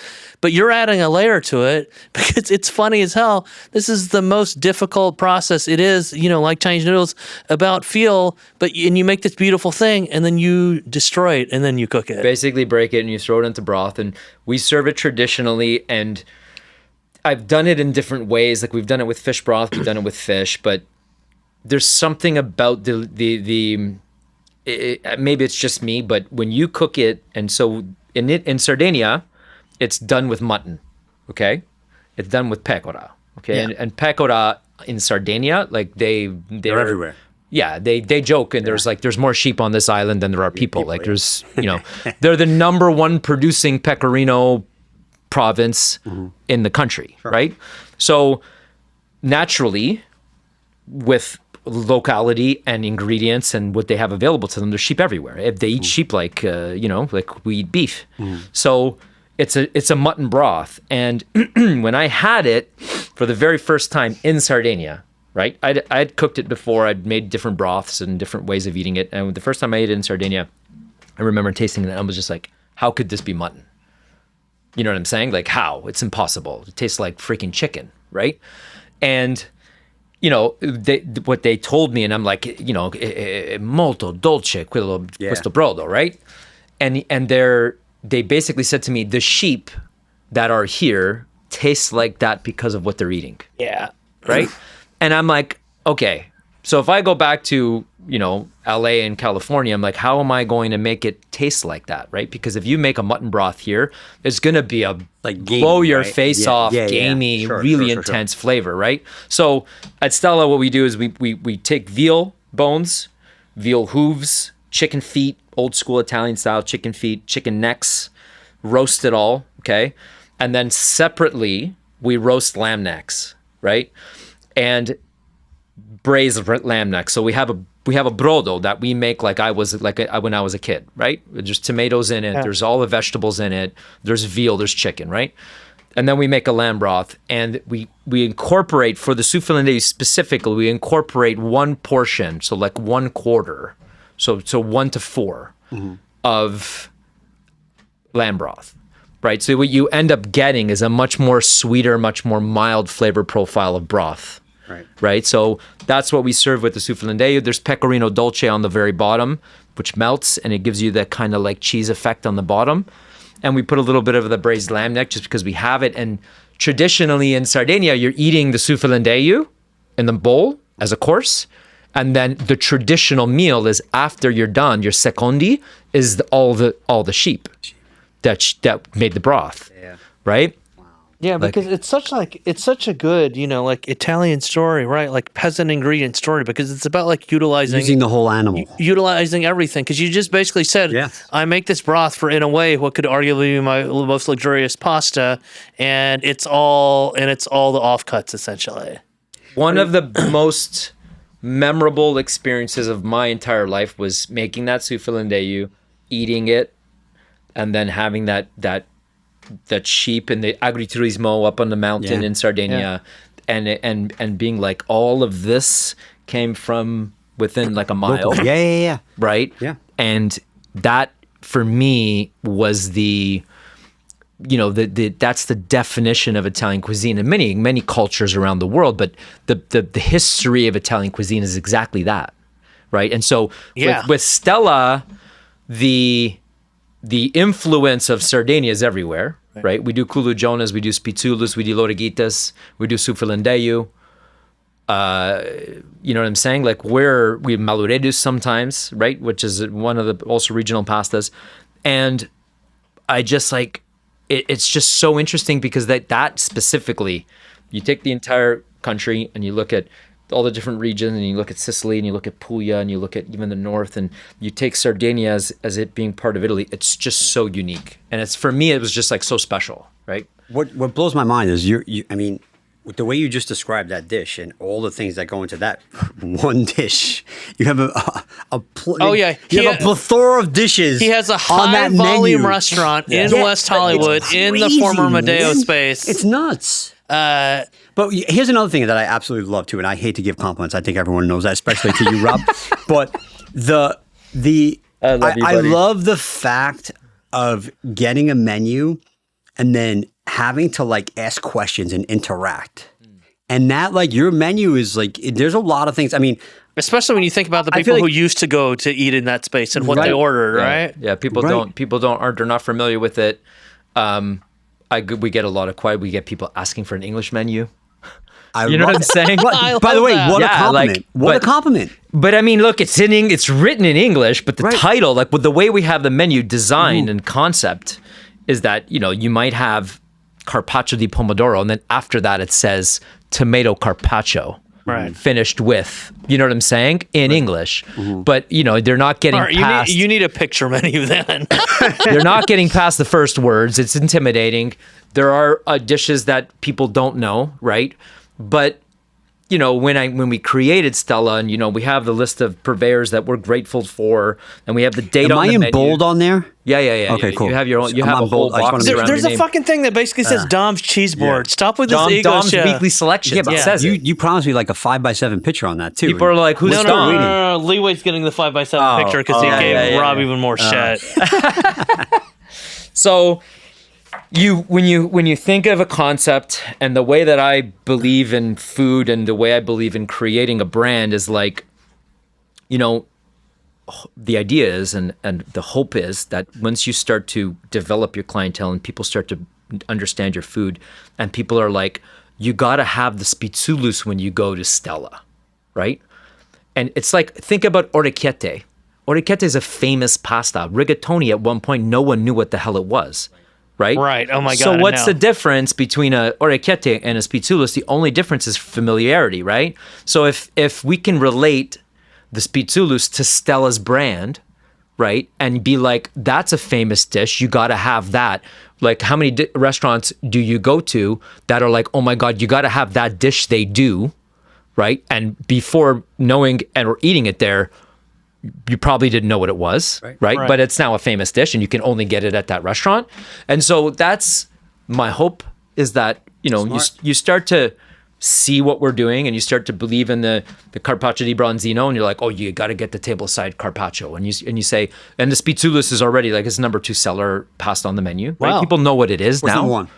but you're adding a layer to it because it's funny as hell. This is the most difficult process. It is, like Chinese noodles, about feel, and you make this beautiful thing and then you destroy it and then you cook it. Basically break it and you throw it into broth, and we serve it traditionally, and I've done it in different ways. Like we've done it with fish broth, we've done it with fish, but there's something about maybe it's just me, but when you cook it, and so in Sardinia, it's done with mutton, okay? It's done with pecora, okay? Yeah. And pecora in Sardinia, like they're everywhere. Yeah, they joke, and there's more sheep on this island than there are people. Like yeah. there's they're the number 1 producing pecorino province in the country, right? So naturally, with locality and ingredients and what they have available to them, there's sheep everywhere. If they eat sheep like like we eat beef. So it's a mutton broth. And when I had it for the very first time in Sardinia, right? I'd cooked it before. I'd made different broths and different ways of eating it. And the first time I ate it in Sardinia, I remember tasting it and I was just like, how could this be mutton? You know what I'm saying? Like how? It's impossible. It tastes like freaking chicken, right? And what they told me, and I'm like, molto dolce questo brodo, right? And they basically said to me, the sheep that are here taste like that because of what they're eating. Yeah. Right? And I'm like, okay, so if I go back to, LA and California, I'm like, how am I going to make it taste like that, right? Because if you make a mutton broth here, it's going to be a like gamey, blow your right? face off, gamey, Sure, really sure. intense flavor, right? So at Stella, what we do is we take veal bones, veal hooves, chicken feet, old school Italian style chicken feet, chicken necks, roast it all, okay? And then separately, we roast lamb necks, right? And braise lamb necks. So we have a brodo that we make when I was a kid, right? There's tomatoes in it. Yeah. There's all the vegetables in it. There's veal. There's chicken, right? And then we make a lamb broth, and we incorporate, for the souffle specifically, we incorporate one portion, so like 1/4, so 1 to 4 of lamb broth, right? So what you end up getting is a much more sweeter, much more mild flavor profile of broth. Right. So that's what we serve with the souffle. There's pecorino dolce on the very bottom, which melts, and it gives you that kind of like cheese effect on the bottom. And we put a little bit of the braised lamb neck just because we have it. And traditionally in Sardinia, you're eating the souffle in the bowl as a course. And then the traditional meal is after you're done, your secondi is all the sheep that made the broth. Yeah. Right? Yeah, because it's such a good, Italian story, right? Like peasant ingredient story, because it's about like using the whole animal, utilizing everything. Because you just basically said, I make this broth for, in a way, what could arguably be my most luxurious pasta, and it's all the offcuts essentially. One of the most memorable experiences of my entire life was making that souffle, eating it, and then having that sheep in the agriturismo up on the mountain in Sardinia, and being like, all of this came from within like a mile. Yeah. Right? Yeah. And that for me was that's the definition of Italian cuisine in many cultures around the world, but the history of Italian cuisine is exactly that. Right? And so with Stella, the influence of Sardinia is everywhere, right? We do culujonas, we do spitzulus, we do lorigitas, we do souffle. You know what I'm saying? Like we maluredus sometimes, right? Which is one of the also regional pastas. And I just like, it's just so interesting because that specifically, you take the entire country and you look at all the different regions, and you look at Sicily, and you look at Puglia, and you look at even the north, and you take Sardinia as it being part of Italy. It's just so unique, and for me, it was just like so special, right? What blows my mind is with the way you just described that dish and all the things that go into that one dish, you have a plethora of dishes. He has a high volume restaurant in West Hollywood in the former Medeo space. It's nuts. But here's another thing that I absolutely love too, and I hate to give compliments. I think everyone knows that, especially to you, Rob. But I love the fact of getting a menu and then having to like ask questions and interact. And that like your menu is like, there's a lot of things. I mean, especially when you think about the people who used to go to eat in that space and what they ordered, right? Yeah, people they're not familiar with it. We get a lot of we get people asking for an English menu. You know what I'm saying? By the way, what a compliment. What a compliment. But I mean, look, it's written in English, but the title, like with the way we have the menu designed and concept, is that, you might have carpaccio di pomodoro, and then after that it says tomato carpaccio. Right. Finished with, you know what I'm saying, in English. But, they're not getting past. You need a picture menu then. They're not getting past the first words. It's intimidating. There are dishes that people don't know, right? But, when we created Stella, and, we have the list of purveyors that we're grateful for, and we have the date on the menu. Am I in bold on there? Yeah. Okay, cool. You have your own. You have a whole box around There's your a fucking thing that basically says Dom's cheese board. Stop with this ego Dom's shit. weekly selection. Yeah, but it says you promised me like a 5x7 picture on that too. People are like, "Who's Dom?" No. Leeway's getting the 5x7 picture because he gave Rob even more shit. So, when you think of a concept, and the way that I believe in food and the way I believe in creating a brand is like, the idea is and the hope is that once you start to develop your clientele and people start to understand your food, and people are like, you got to have the spitzulus when you go to Stella, right? And it's like, think about orecchiette. Orecchiette is a famous pasta. Rigatoni at one point, no one knew what the hell it was, right? Right. Oh my God. So what's no. the difference between a orecchiette and a spitzulus? The only difference is familiarity, right? So if we can relate the spitzulus to Stella's brand, right, and be like, that's a famous dish, you got to have that. Like, how many restaurants do you go to that are like, oh my God, you got to have that dish they do, right? And before knowing or eating it there, you probably didn't know what it was, right? But it's now a famous dish and you can only get it at that restaurant. And so that's my hope, is that, you start to see what we're doing and you start to believe in the carpaccio di branzino, and you're like, oh, you got to get the tableside carpaccio. And you say, and the spitzulus is already like, it's number 2 seller pasta on the menu, right? Wow. People know what it is. What's now. number 1?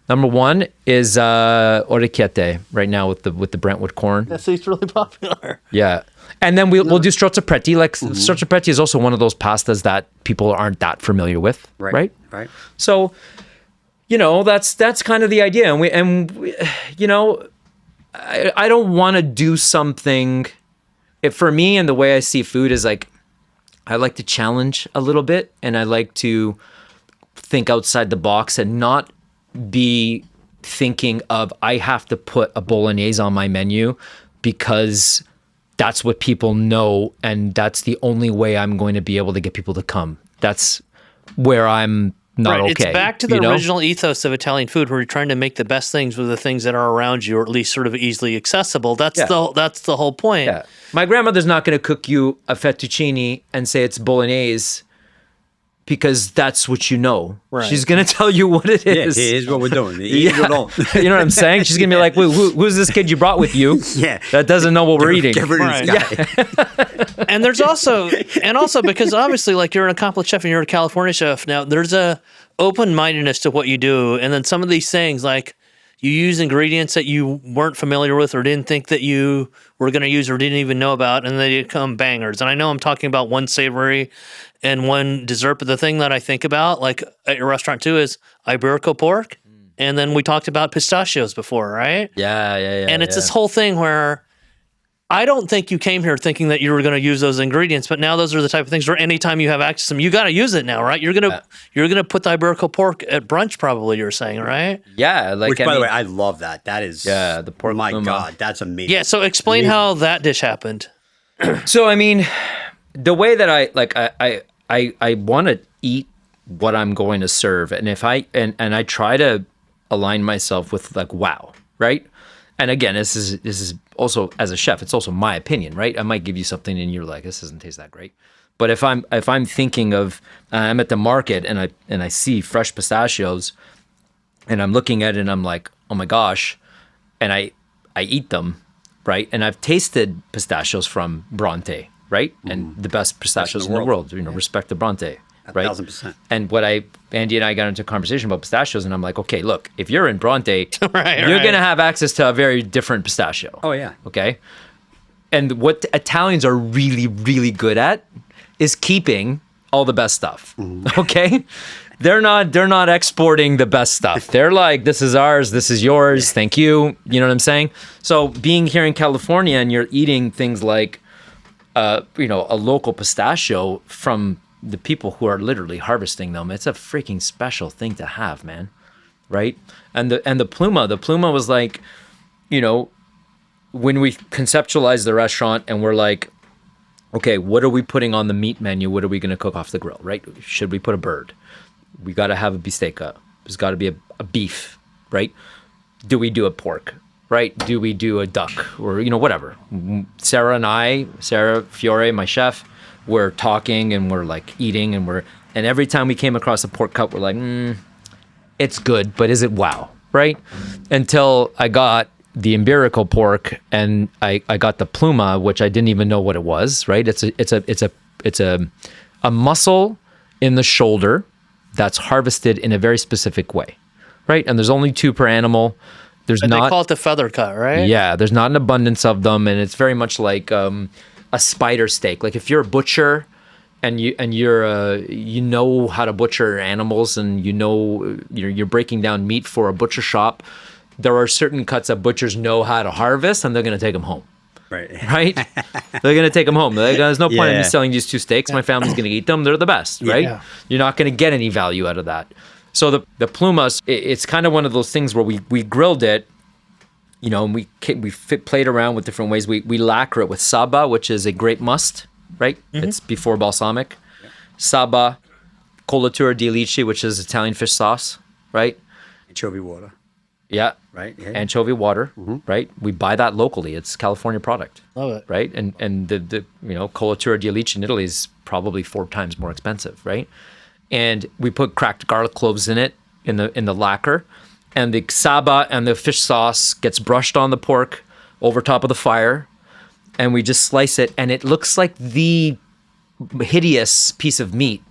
Number 1 is orecchiette right now with the Brentwood corn. That seems really popular. Yeah. And then we'll do strozzopreti. Like strozzopreti is also one of those pastas that people aren't that familiar with, right? So, that's kind of the idea. And we I don't want to do something. For me, and the way I see food is like, I like to challenge a little bit, and I like to think outside the box and not be thinking of, I have to put a bolognese on my menu because that's what people know, and that's the only way I'm going to be able to get people to come. That's where I'm not okay. It's back to the original ethos of Italian food, where you're trying to make the best things with the things that are around you, or at least sort of easily accessible. That's the whole point. Yeah. My grandmother's not going to cook you a fettuccine and say it's bolognese because that's what you know. Right. She's going to tell you what it is. Yeah, here's what we're doing. You know what I'm saying? She's going to be like, who's this kid you brought with you? Yeah. That doesn't know what we're eating. Get rid of this guy. And there's also because obviously, like, you're an accomplished chef and you're a California chef. Now there's a open-mindedness to what you do. And then some of these things, like, you use ingredients that you weren't familiar with or didn't think that you were going to use or didn't even know about, and they become bangers. And I know I'm talking about one savory and one dessert, but the thing that I think about, like at your restaurant too, is Iberico pork. And then we talked about pistachios before, right? Yeah. And it's this whole thing where I don't think you came here thinking that you were going to use those ingredients, but now those are the type of things where anytime you have access to them, you got to use it now, right? You're gonna put the Iberico pork at brunch, probably. You're saying, right? Yeah, Which, by the way, I love that. That is, the pork. My God, that's amazing. Yeah. So explain how that dish happened. So I mean, the way that I want to eat what I'm going to serve, and if I try to align myself with like, wow, right? And again, this is also, as a chef, it's also my opinion, right? I might give you something and you're like, this doesn't taste that great. But if I'm thinking of, I'm at the market and I see fresh pistachios, and I'm looking at it and I'm like, oh my gosh, and I eat them, right? And I've tasted pistachios from Bronte, right? And the best pistachios in the world, respect to Bronte. Right? 1,000%. And Andy and I got into a conversation about pistachios, and I'm like, okay, look, if you're in Bronte, you're going to have access to a very different pistachio. Oh, yeah. Okay. And what Italians are really, really good at is keeping all the best stuff. Okay. They're not exporting the best stuff. They're like, this is ours, this is yours, thank you. You know what I'm saying? So being here in California and you're eating things like, a local pistachio from the people who are literally harvesting them, it's a freaking special thing to have, man. Right? And the pluma was like, when we conceptualized the restaurant and we're like, okay, what are we putting on the meat menu? What are we going to cook off the grill, right? Should we put a bird? We got to have a bistecca. There's got to be a beef, right? Do we do a pork, right? Do we do a duck or, whatever? Sarah Fiore, my chef, we're talking and we're like eating and every time we came across a pork cut, we're like, it's good, but is it wow, right? Until I got the Iberico pork and I got the pluma, which I didn't even know what it was, right? It's a muscle in the shoulder that's harvested in a very specific way, right? And there's only 2 per animal. There's They not. call it the feather cut, right? Yeah, there's not an abundance of them, and it's very much like a spider steak. Like if you're a butcher and you know how to butcher animals, and you're breaking down meat for a butcher shop, there are certain cuts that butchers know how to harvest, and they're going to take them home. Right. Right? They're going to take them home. There's no point in me Yeah. selling these 2 steaks. My family's going to eat them. They're the best, right? Yeah. You're not going to get any value out of that. So the plumas, it's kind of one of those things where we grilled it, and we played around with different ways. We lacquer it with saba, which is a grape must, right? It's before balsamic. Saba, colatura di alici, which is Italian fish sauce, right? Anchovy water. Yeah. Right. Yeah. Anchovy water, right? We buy that locally. It's California product. Love it. Right? And the colatura di alici in Italy is probably 4 times more expensive, right? And we put cracked garlic cloves in it in the lacquer, and the saba and the fish sauce gets brushed on the pork over top of the fire, and we just slice it, and it looks like the hideous piece of meat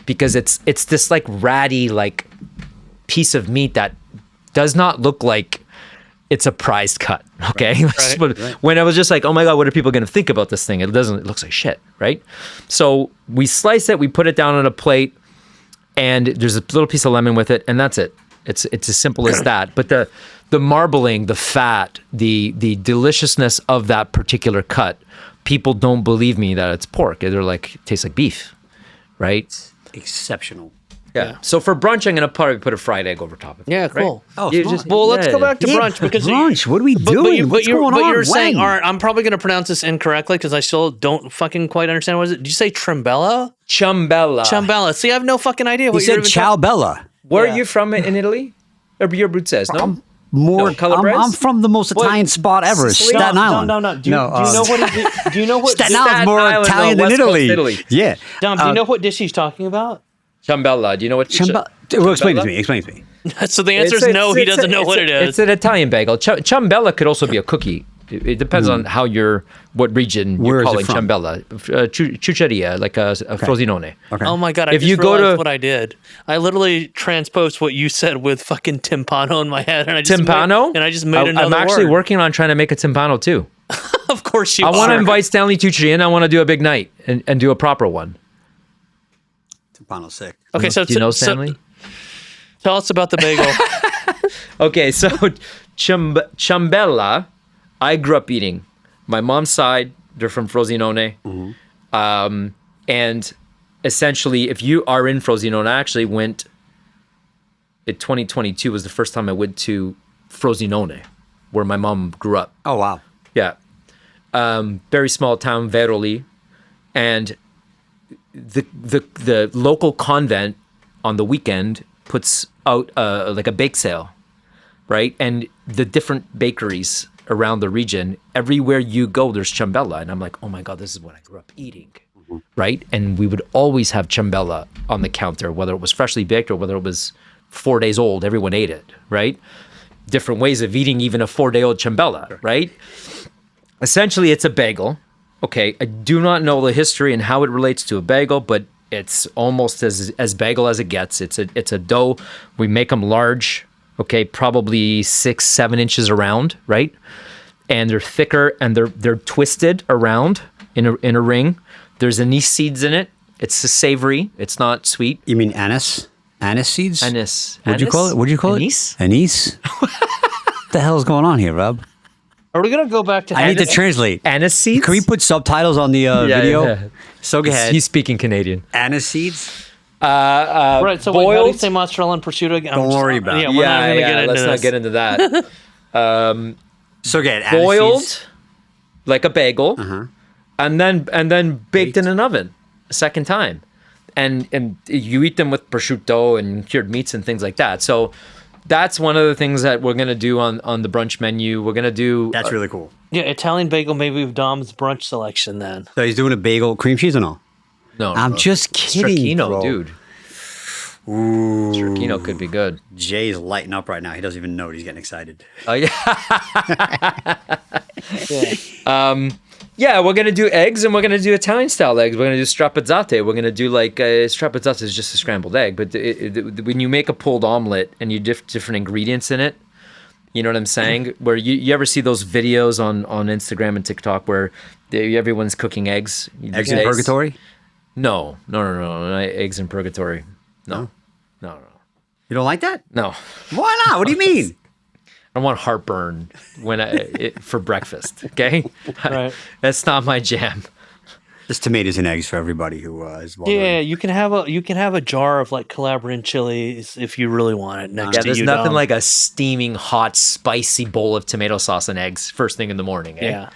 because it's this like ratty like piece of meat that does not look like it's a prized cut. Okay. Right. When I was just like, oh my God, what are people going to think about this thing? It looks like shit. Right. So we slice it, we put it down on a plate, and there's a little piece of lemon with it, and that's it. It's as simple as that. But the marbling, the fat, the deliciousness of that particular cut, people don't believe me that it's pork. They're like, it tastes like beef. Right. Exceptional. Yeah. So for brunch, I'm gonna probably put a fried egg over top of it. Yeah, cool. Right? Oh, You smart. just- Well, let's yeah. go back to Yeah, brunch because brunch. What are we doing? What's going but on? you're saying, When? all right, I'm probably going to pronounce this incorrectly because I still don't fucking quite understand what is it. Did you say Trimbella? Ciambella. Ciambella. See, I have no fucking idea He what you're said even ciao bella. Where Yeah. are you from in Italy? Or your root says, no? I'm more. No, Calabrese? I'm from the most Italian spot ever, Sicily? Staten Island. No. Do you know what? Do you know what? Staten Island's more Island, Italian though, than West Coast Italy. Italy. Yeah. Dom, do you know what dish he's talking about? Ciambella. Do you know what? Well, explain it to me. Explain it to me. So the answer is no. He doesn't know what it is. It's an Italian bagel. Ciambella could also be a cookie. It depends on what region Where you're is it calling from? ciambella. Chucheria, like a frosinone. Okay. Oh my God! I If just you go realized to- what I did. I literally transposed what you said with fucking timpano in my head, and I just Timpano? made another I'm actually word. working on trying to make a timpano too. Of course you I want to are. invite Stanley Tucci in. I want to do a big night and do a proper one. Timpano's sick. Okay, so Do you know Stanley? Tell us about the bagel. Okay, so ciambella, I grew up eating. My mom's side, they're from Frosinone. And essentially, if you are in Frosinone, I actually went, in 2022 was the first time I went to Frosinone, where my mom grew up. Oh wow. Yeah. Very small town, Veroli. And the local convent on the weekend puts out like a bake sale, right? And the different bakeries around the region, everywhere you go, there's ciambella. And I'm like, oh my God, this is what I grew up eating, right? And we would always have ciambella on the counter, whether it was freshly baked or whether it was 4 days old, everyone ate it, right? Different ways of eating even a 4-day-old ciambella, right? Essentially, it's a bagel. Okay, I do not know the history and how it relates to a bagel, but it's almost as bagel as it gets. It's a dough. We make them large, okay, probably 6-7 inches around, right? And they're thicker and they're twisted around in a ring. There's anise seeds in it. It's a savory. It's not sweet. You mean anise? Anise seeds? Anise. What'd you call it? What'd you call Anise? it? Anise? What the hell's going on here, Rob? Are we gonna go back to? I need to translate. Anise seeds? Can we put subtitles on the video? Yeah. So go ahead. He's speaking Canadian. Anise seeds? Right. So wait, how do you boiled. say mozzarella and prosciutto again? Don't worry about it. Yeah, we're not gonna get into let's this. not get into that. So go ahead. Anise Boiled seeds. like a bagel, and then baked in an oven a second time, and you eat them with prosciutto and cured meats and things like that. So that's one of the things that we're gonna do on the brunch menu. We're gonna do That's really cool. Yeah, Italian bagel maybe with Dom's brunch selection then. So he's doing a bagel, cream cheese or no? no. I'm just kidding, Stracchino, bro. dude. Ooh. Stracchino could be good. Jay's lighting up right now. He doesn't even know it. He's getting excited. Oh yeah. Yeah. Yeah, we're gonna do eggs, and we're gonna do Italian style eggs. We're gonna do strapazzate. We're gonna do like strapazzate is just a scrambled egg, but when you make a pulled omelet and you different ingredients in it, you know what I'm saying? Where you ever see those videos on Instagram and TikTok where everyone's cooking eggs? Eggs in purgatory? No. Eggs in purgatory. No. You don't like that? No. Why not? What do you mean? I want heartburn for breakfast. Okay, Right. That's not my jam. Just tomatoes and eggs for everybody who is wondering. Yeah, you can have a jar of like Calabrian chilies if you really want it. Next Yeah, to there's you, nothing Dom. like a steaming, hot, spicy bowl of tomato sauce and eggs first thing in the morning. Eh? Yeah.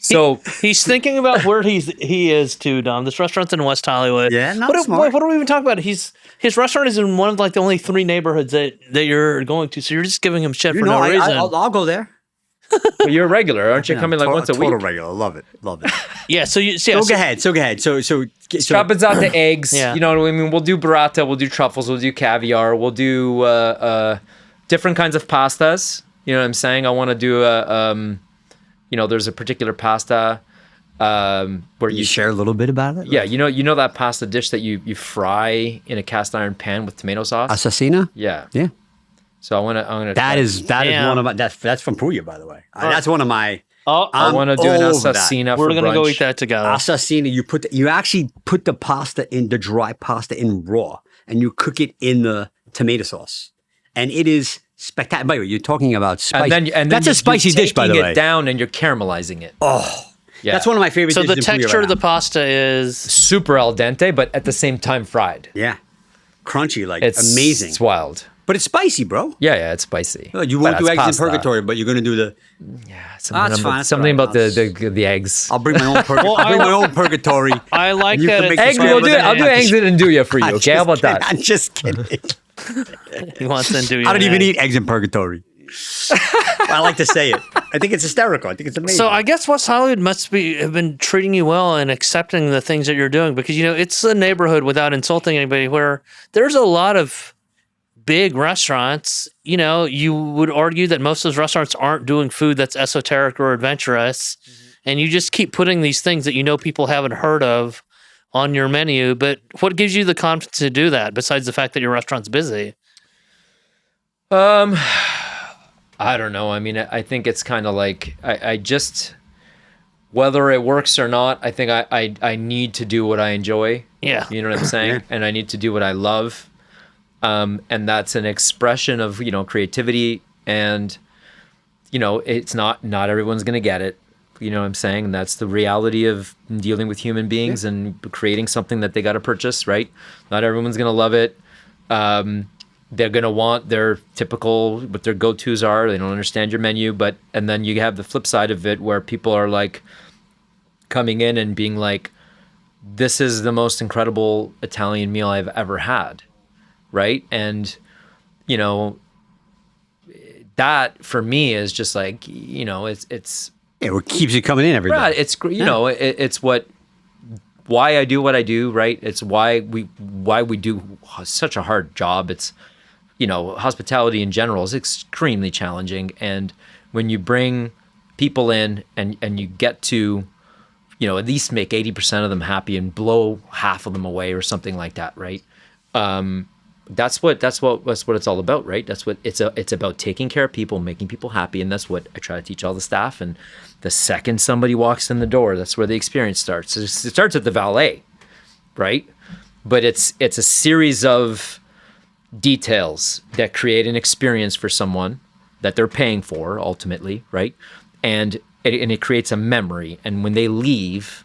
So He's thinking about where he is too, Dom. This restaurant's in West Hollywood. Yeah, not what, smart. what are we even talking about? His restaurant is in one of like the only 3 neighborhoods that you're going to. So you're just giving him shit for no reason. I'll go there. well, you're a regular, aren't you? Coming like once a Total week. regular. Love it. Yeah. So Go ahead. So Strapazzate eggs. Yeah. You know what I mean? We'll do burrata. We'll do truffles. We'll do caviar. We'll do different kinds of pastas. You know what I'm saying? I want to do there's a particular pasta where you share a little bit about it. Yeah, you know that pasta dish that you fry in a cast iron pan with tomato sauce. Assassina. Yeah. Yeah. So I'm gonna. That is Damn. one of my. That's from Puglia, by the way. That's one of my. I want to do an all over that. assassina for we're gonna brunch. go eat that together. Assassina. You actually put the pasta in the dry pasta in raw, and you cook it in the tomato sauce, and it is spectacular. By the way, you're talking about spice. And then that's a spicy dish, by the Taking way. it down and you're caramelizing it. Oh, Yeah. that's one of my favorite. So dishes the in Puglia texture right of the now. pasta is Super al dente, but at the same time fried. Yeah, crunchy, like It's amazing. It's wild. But it's spicy, bro. Yeah, it's spicy. You But won't do it's eggs pasta. in purgatory, but you're going to do the. Something fine, that's something all right. about the eggs. I'll bring my own. I'll bring my own purgatory. I like You that can it's make the Eggs, scrambled we'll do it. egg. I'll do eggs in andouille for you. I'm Okay, how about just kidding. that? I'm just kidding. he wants to do. I don't even eat eggs in purgatory. I like to say it. I think it's hysterical. I think it's amazing. So I guess West Hollywood must have been treating you well and accepting the things that you're doing because it's a neighborhood without insulting anybody where there's a lot of big restaurants. You would argue that most of those restaurants aren't doing food that's esoteric or adventurous, and you just keep putting these things that people haven't heard of on your menu. But what gives you the confidence to do that besides the fact that your restaurant's busy? I don't know. I mean, I think it's kind of like I just whether it works or not. I think I need to do what I enjoy. Yeah. You know what I'm saying? Yeah. And I need to do what I love. And that's an expression of creativity, and it's not everyone's gonna get it. You know what I'm saying? And that's the reality of dealing with human beings and creating something that they got to purchase, right? Not everyone's gonna love it. They're gonna want their typical what their go-tos are. They don't understand your menu, and then you have the flip side of it where people are like coming in and being like, "This is the most incredible Italian meal I've ever had." Right. And, that for me is just like, it's what keeps you coming in every day. right. It's, it's why I do what I do. Right. It's why we do such a hard job. It's, hospitality in general is extremely challenging. And when you bring people in and you get to, at least make 80% of them happy and blow half of them away or something like that. Right. That's what it's all about, right? That's what it's about, taking care of people, making people happy, and that's what I try to teach all the staff. And the second somebody walks in the door, that's where the experience starts. It starts at the valet, right? But it's a series of details that create an experience for someone that they're paying for ultimately, right? And it creates a memory, and when they leave,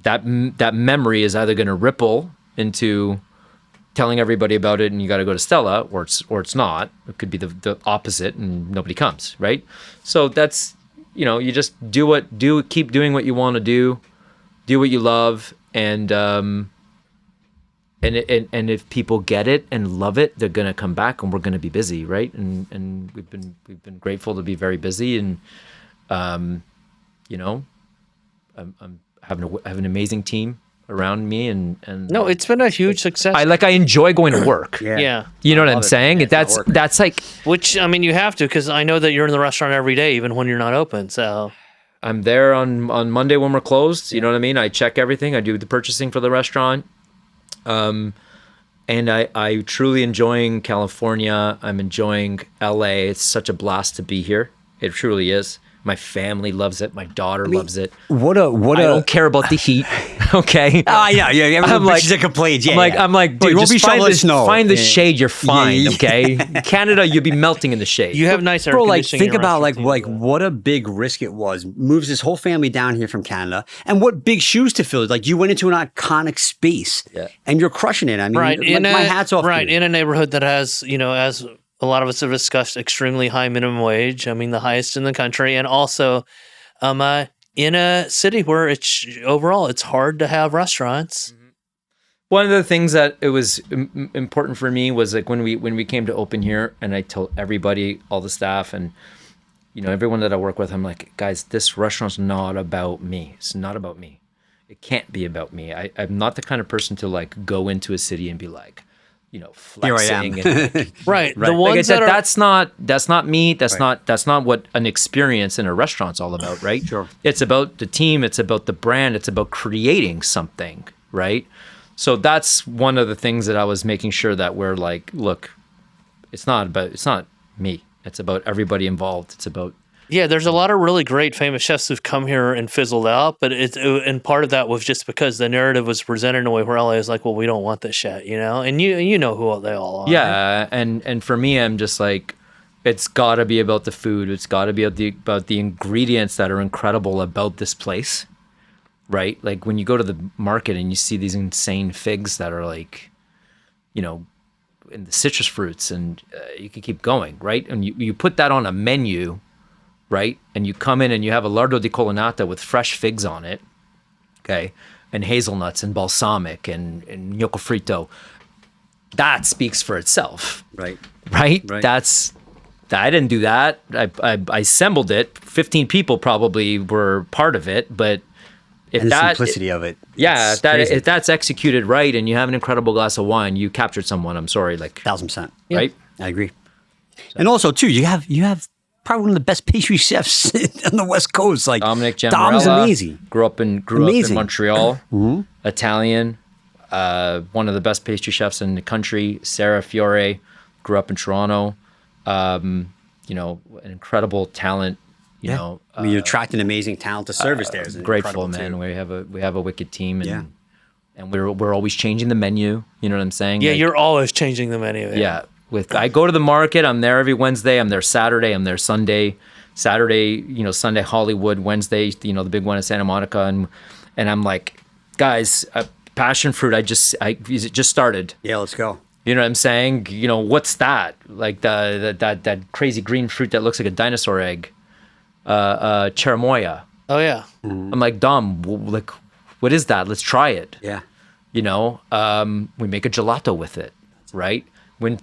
that memory is either going to ripple into telling everybody about it and you got to go to Stella, or it's not. It could be the opposite and nobody comes, right? So that's, you just keep doing what you want to do what you love, and if people get it and love it, they're going to come back, and we're going to be busy, right? And we've been grateful to be very busy, and I'm have an amazing team around me, and No, it's been a huge success. I enjoy going to work. Yeah. You know what I'm love it. saying? Yeah, it's not work. That's like Which, you have to, because I know that you're in the restaurant every day, even when you're not open. So I'm there on Monday when we're closed. You know what I mean? I check everything. I do the purchasing for the restaurant. And I truly enjoying California. I'm enjoying LA. It's such a blast to be here. It truly is. My family loves it. My daughter loves it. I don't care about the heat. Okay. Yeah. I'm like, a complaint. Yeah, I'm like, dude, you won't just be shoveling snow. find the shade. You're fine. Yeah. Okay. Canada, you'll be melting in the shade. You have nice air Bro, like conditioning. think in your about restaurant, too. what a big risk it was. Moves his whole family down here from Canada, and what big shoes to fill. Like you went into an iconic space, and you're crushing it. I mean, right. my hat's off. Right to you. in a neighborhood that has, as a lot of us have discussed, extremely high minimum wage. I mean, the highest in the country, and also, in a city where it's hard to have restaurants. One of the things that it was important for me was like when we came to open here, and I told everybody, all the staff, and everyone that I work with, I'm like, guys, this restaurant's not about me. It's not about me. It can't be about me. I'm not the kind of person to like go into a city and be like, flexing. Here I am. And, Right. right. The ones like I said, that are, that's not me. That's not what an experience in a restaurant's all about, right? Sure. It's about the team. It's about the brand. It's about creating something, right? So that's one of the things that I was making sure that we're like, look, it's not me. It's about everybody involved. It's about there's a lot of really great famous chefs who've come here and fizzled out, but and part of that was just because the narrative was presented in a way where LA is like, well, we don't want this shit, and you know who they all are. Yeah, and for me, I'm just like, it's got to be about the food. It's got to be about the ingredients that are incredible about this place, right? Like when you go to the market and you see these insane figs that are like, in the citrus fruits, and you can keep going, right? And you put that on a menu, right? And you come in and you have a lardo di colonnata with fresh figs on it, okay? And hazelnuts and balsamic and gnocco frito. That speaks for itself. Right. Right? I didn't do that. I assembled it. 15 people probably were part of it, but And the simplicity of it. Yeah, It's crazy. if that's executed right and you have an incredible glass of wine, you captured someone. I'm sorry, like 1,000%. right? I agree. And also, too, you have probably one of the best pastry chefs on the West Coast. Like Dominic Dom's Giammarella amazing. Grew up in Montreal. Italian. One of the best pastry chefs in the country. Sarah Fiore grew up in Toronto. An incredible talent. You know, I mean, you're attracting amazing talent to service there. It's grateful, incredible, man. too. We have a wicked team, and we're always changing the menu. You know what I'm saying? Yeah, Like, you're always changing them anyway. Yeah. I go to the market. I'm there every Wednesday. I'm there Saturday. I'm there Sunday. Saturday, Sunday Hollywood. Wednesday, the big one in Santa Monica, and I'm like, guys, passion fruit. It just started. Yeah, let's go. You know what I'm saying? What's that? Like that crazy green fruit that looks like a dinosaur egg. Cherimoya. Oh yeah. I'm like, Dom, like, what is that? Let's try it. Yeah. We make a gelato with it, right? When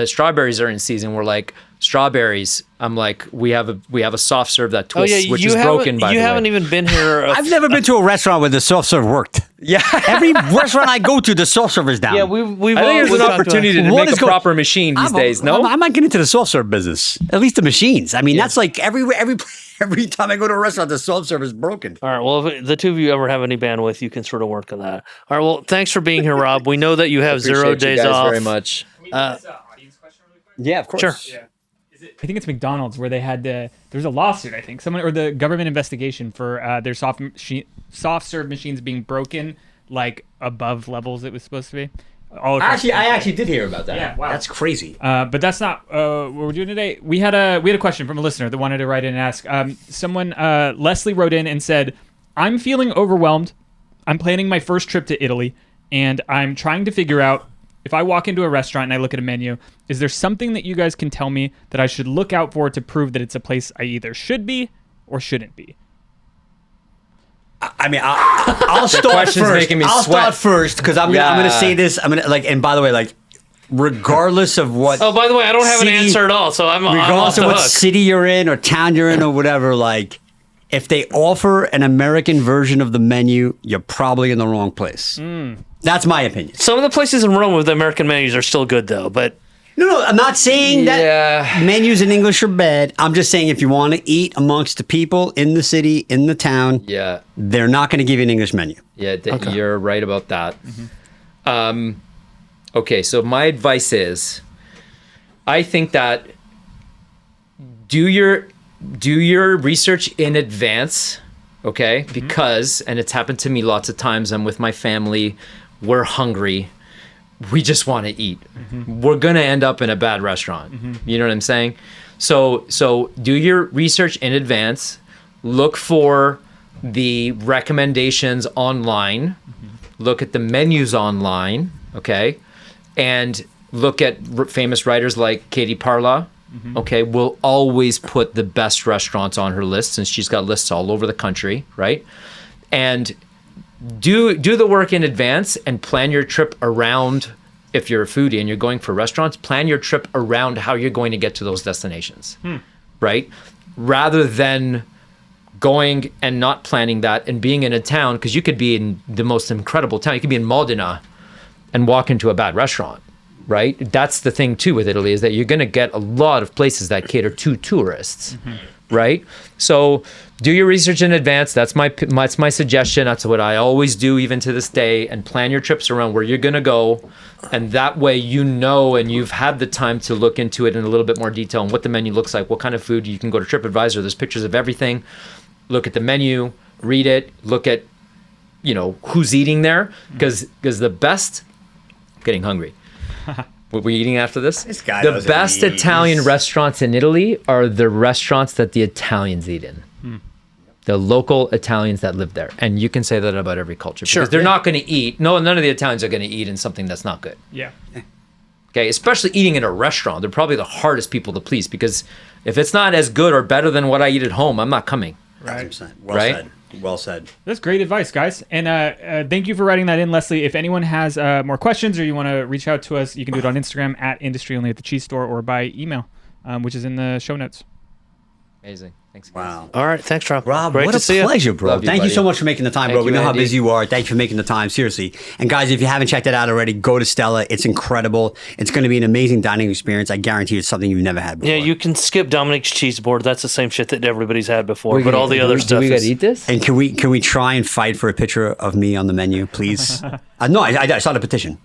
strawberries are in season, we're like, strawberries. I'm like, we have a soft serve that twists, which is broken, by the way. You haven't even been here. I've never been to a restaurant where the soft serve worked. Yeah. Every restaurant I go to, the soft serve is down. Yeah, we've. I think there's an opportunity to What make is a proper machine these days, no? I might get into the soft serve business. At least the machines. I mean, that's like every time I go to a restaurant, the soft serve is broken. All right. Well, if the two of you ever have any bandwidth, you can sort of work on that. All right. Well, thanks for being here, Rob. We know that you have 0 days you guys off. very much. Can we do this audience question really quick? Yeah, of course. Sure. Yeah. I think it's McDonald's where they had there's a lawsuit, I think, someone or the government investigation for their soft serve machines being broken like above levels it was supposed to be. I actually did hear about that. Yeah, wow. That's crazy. But that's not what we're doing today. We had a question from a listener that wanted to write in and ask. Someone, Leslie, wrote in and said, "I'm feeling overwhelmed. I'm planning my first trip to Italy, and I'm trying to figure out if I walk into a restaurant and I look at a menu, is there something that you guys can tell me that I should look out for to prove that it's a place I either should be or shouldn't be?" I mean, I'll start question's first. making me I'll sweat. start first because I'm gonna say this. And by the way, like, regardless of what. Oh, by the way, I don't have an city- answer at all, so I'm off Regardless the of what hook. city you're in or town you're in or whatever, like, if they offer an American version of the menu, you're probably in the wrong place. That's my opinion. Some of the places in Rome with the American menus are still good, though. But No, I'm not saying that Yeah. menus in English are bad. I'm just saying if you want to eat amongst the people in the city, in the town, Yeah. they're not going to give you an English menu. Yeah, you're right about that. Okay, so my advice is, I think that do your research in advance, okay? Because, and it's happened to me lots of times, I'm with my family, we're hungry, we just want to eat. We're gonna end up in a bad restaurant. You know what I'm saying? So do your research in advance. Look for the recommendations online. Look at the menus online, okay? And look at famous writers like Katie Parla. Okay, will always put the best restaurants on her list since she's got lists all over the country, right? And do the work in advance and plan your trip around. If you're a foodie and you're going for restaurants, plan your trip around how you're going to get to those destinations, right? Rather than going and not planning that and being in a town, because you could be in the most incredible town. You could be in Modena and walk into a bad restaurant, right? That's the thing too with Italy, is that you're going to get a lot of places that cater to tourists, right? So do your research in advance. That's my suggestion. That's what I always do, even to this day. And plan your trips around where you're going to go, and that way you know, and you've had the time to look into it in a little bit more detail and what the menu looks like, what kind of food. You can go to TripAdvisor. There's pictures of everything. Look at the menu, read it, look at, who's eating there, because the best. I'm getting hungry. What we're eating after this? This guy the doesn't best eat. Italian restaurants in Italy are the restaurants that the Italians eat in. The local Italians that live there. And you can say that about every culture. Sure. Because they're not going to eat. No, none of the Italians are going to eat in something that's not good. Yeah. Okay, especially eating in a restaurant. They're probably the hardest people to please, because if it's not as good or better than what I eat at home, I'm not coming. Right. 100%. Well Right? said. Well said. That's great advice, guys. And thank you for writing that in, Leslie. If anyone has more questions or you want to reach out to us, you can do it on Instagram at Industry Only at the Cheese Store, or by email, which is in the show notes. Amazing. Thanks, guys. Wow. All right, thanks, Rob. What to a see you. pleasure, bro. Love you, Thank you buddy. so much for making the time, Thank bro. We you, know how Andy. busy you are. Thanks for making the time, seriously. And guys, if you haven't checked that out already, go to Stella. It's incredible. It's going to be an amazing dining experience. I guarantee it's something you've never had before. Yeah, you can skip Dominic's cheese board. That's the same shit that everybody's had before, but all the other stuff Do we got is... to eat this? And can we try and fight for a picture of me on the menu, please? No, I saw the petition.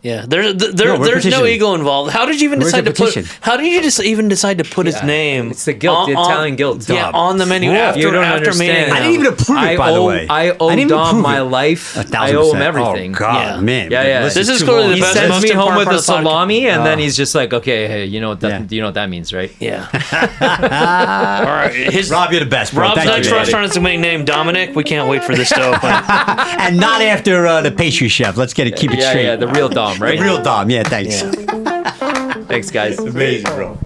Yeah, there's we're no petitioning. ego involved. How did you even Where's decide the to put? petition? How did you just even decide to put his name? It's the guilt, the Italian guilt. Yeah, Dom. on the menu Whoa. after You don't after understand. meeting. I didn't even approve it, by the way. I owe didn't even Dom approve my it. life. 1,000%. I owe him everything. Oh, God, Yeah. man. Yeah, yeah. Listen, This is too clearly long. the He best sends most me home important with part a of the podcast. salami, and then he's just like, "Okay, hey, you know what that Yeah. that means, right?" Yeah. All right. Rob, you're the best, bro. Rob's Thank next you, man. restaurant is going to be named Dominic. We can't wait for this to open. And not after the pastry chef. Let's keep it Yeah, straight. yeah, the real Dom, right? The real Dom. Yeah, thanks. Yeah. Thanks, guys. Amazing, bro.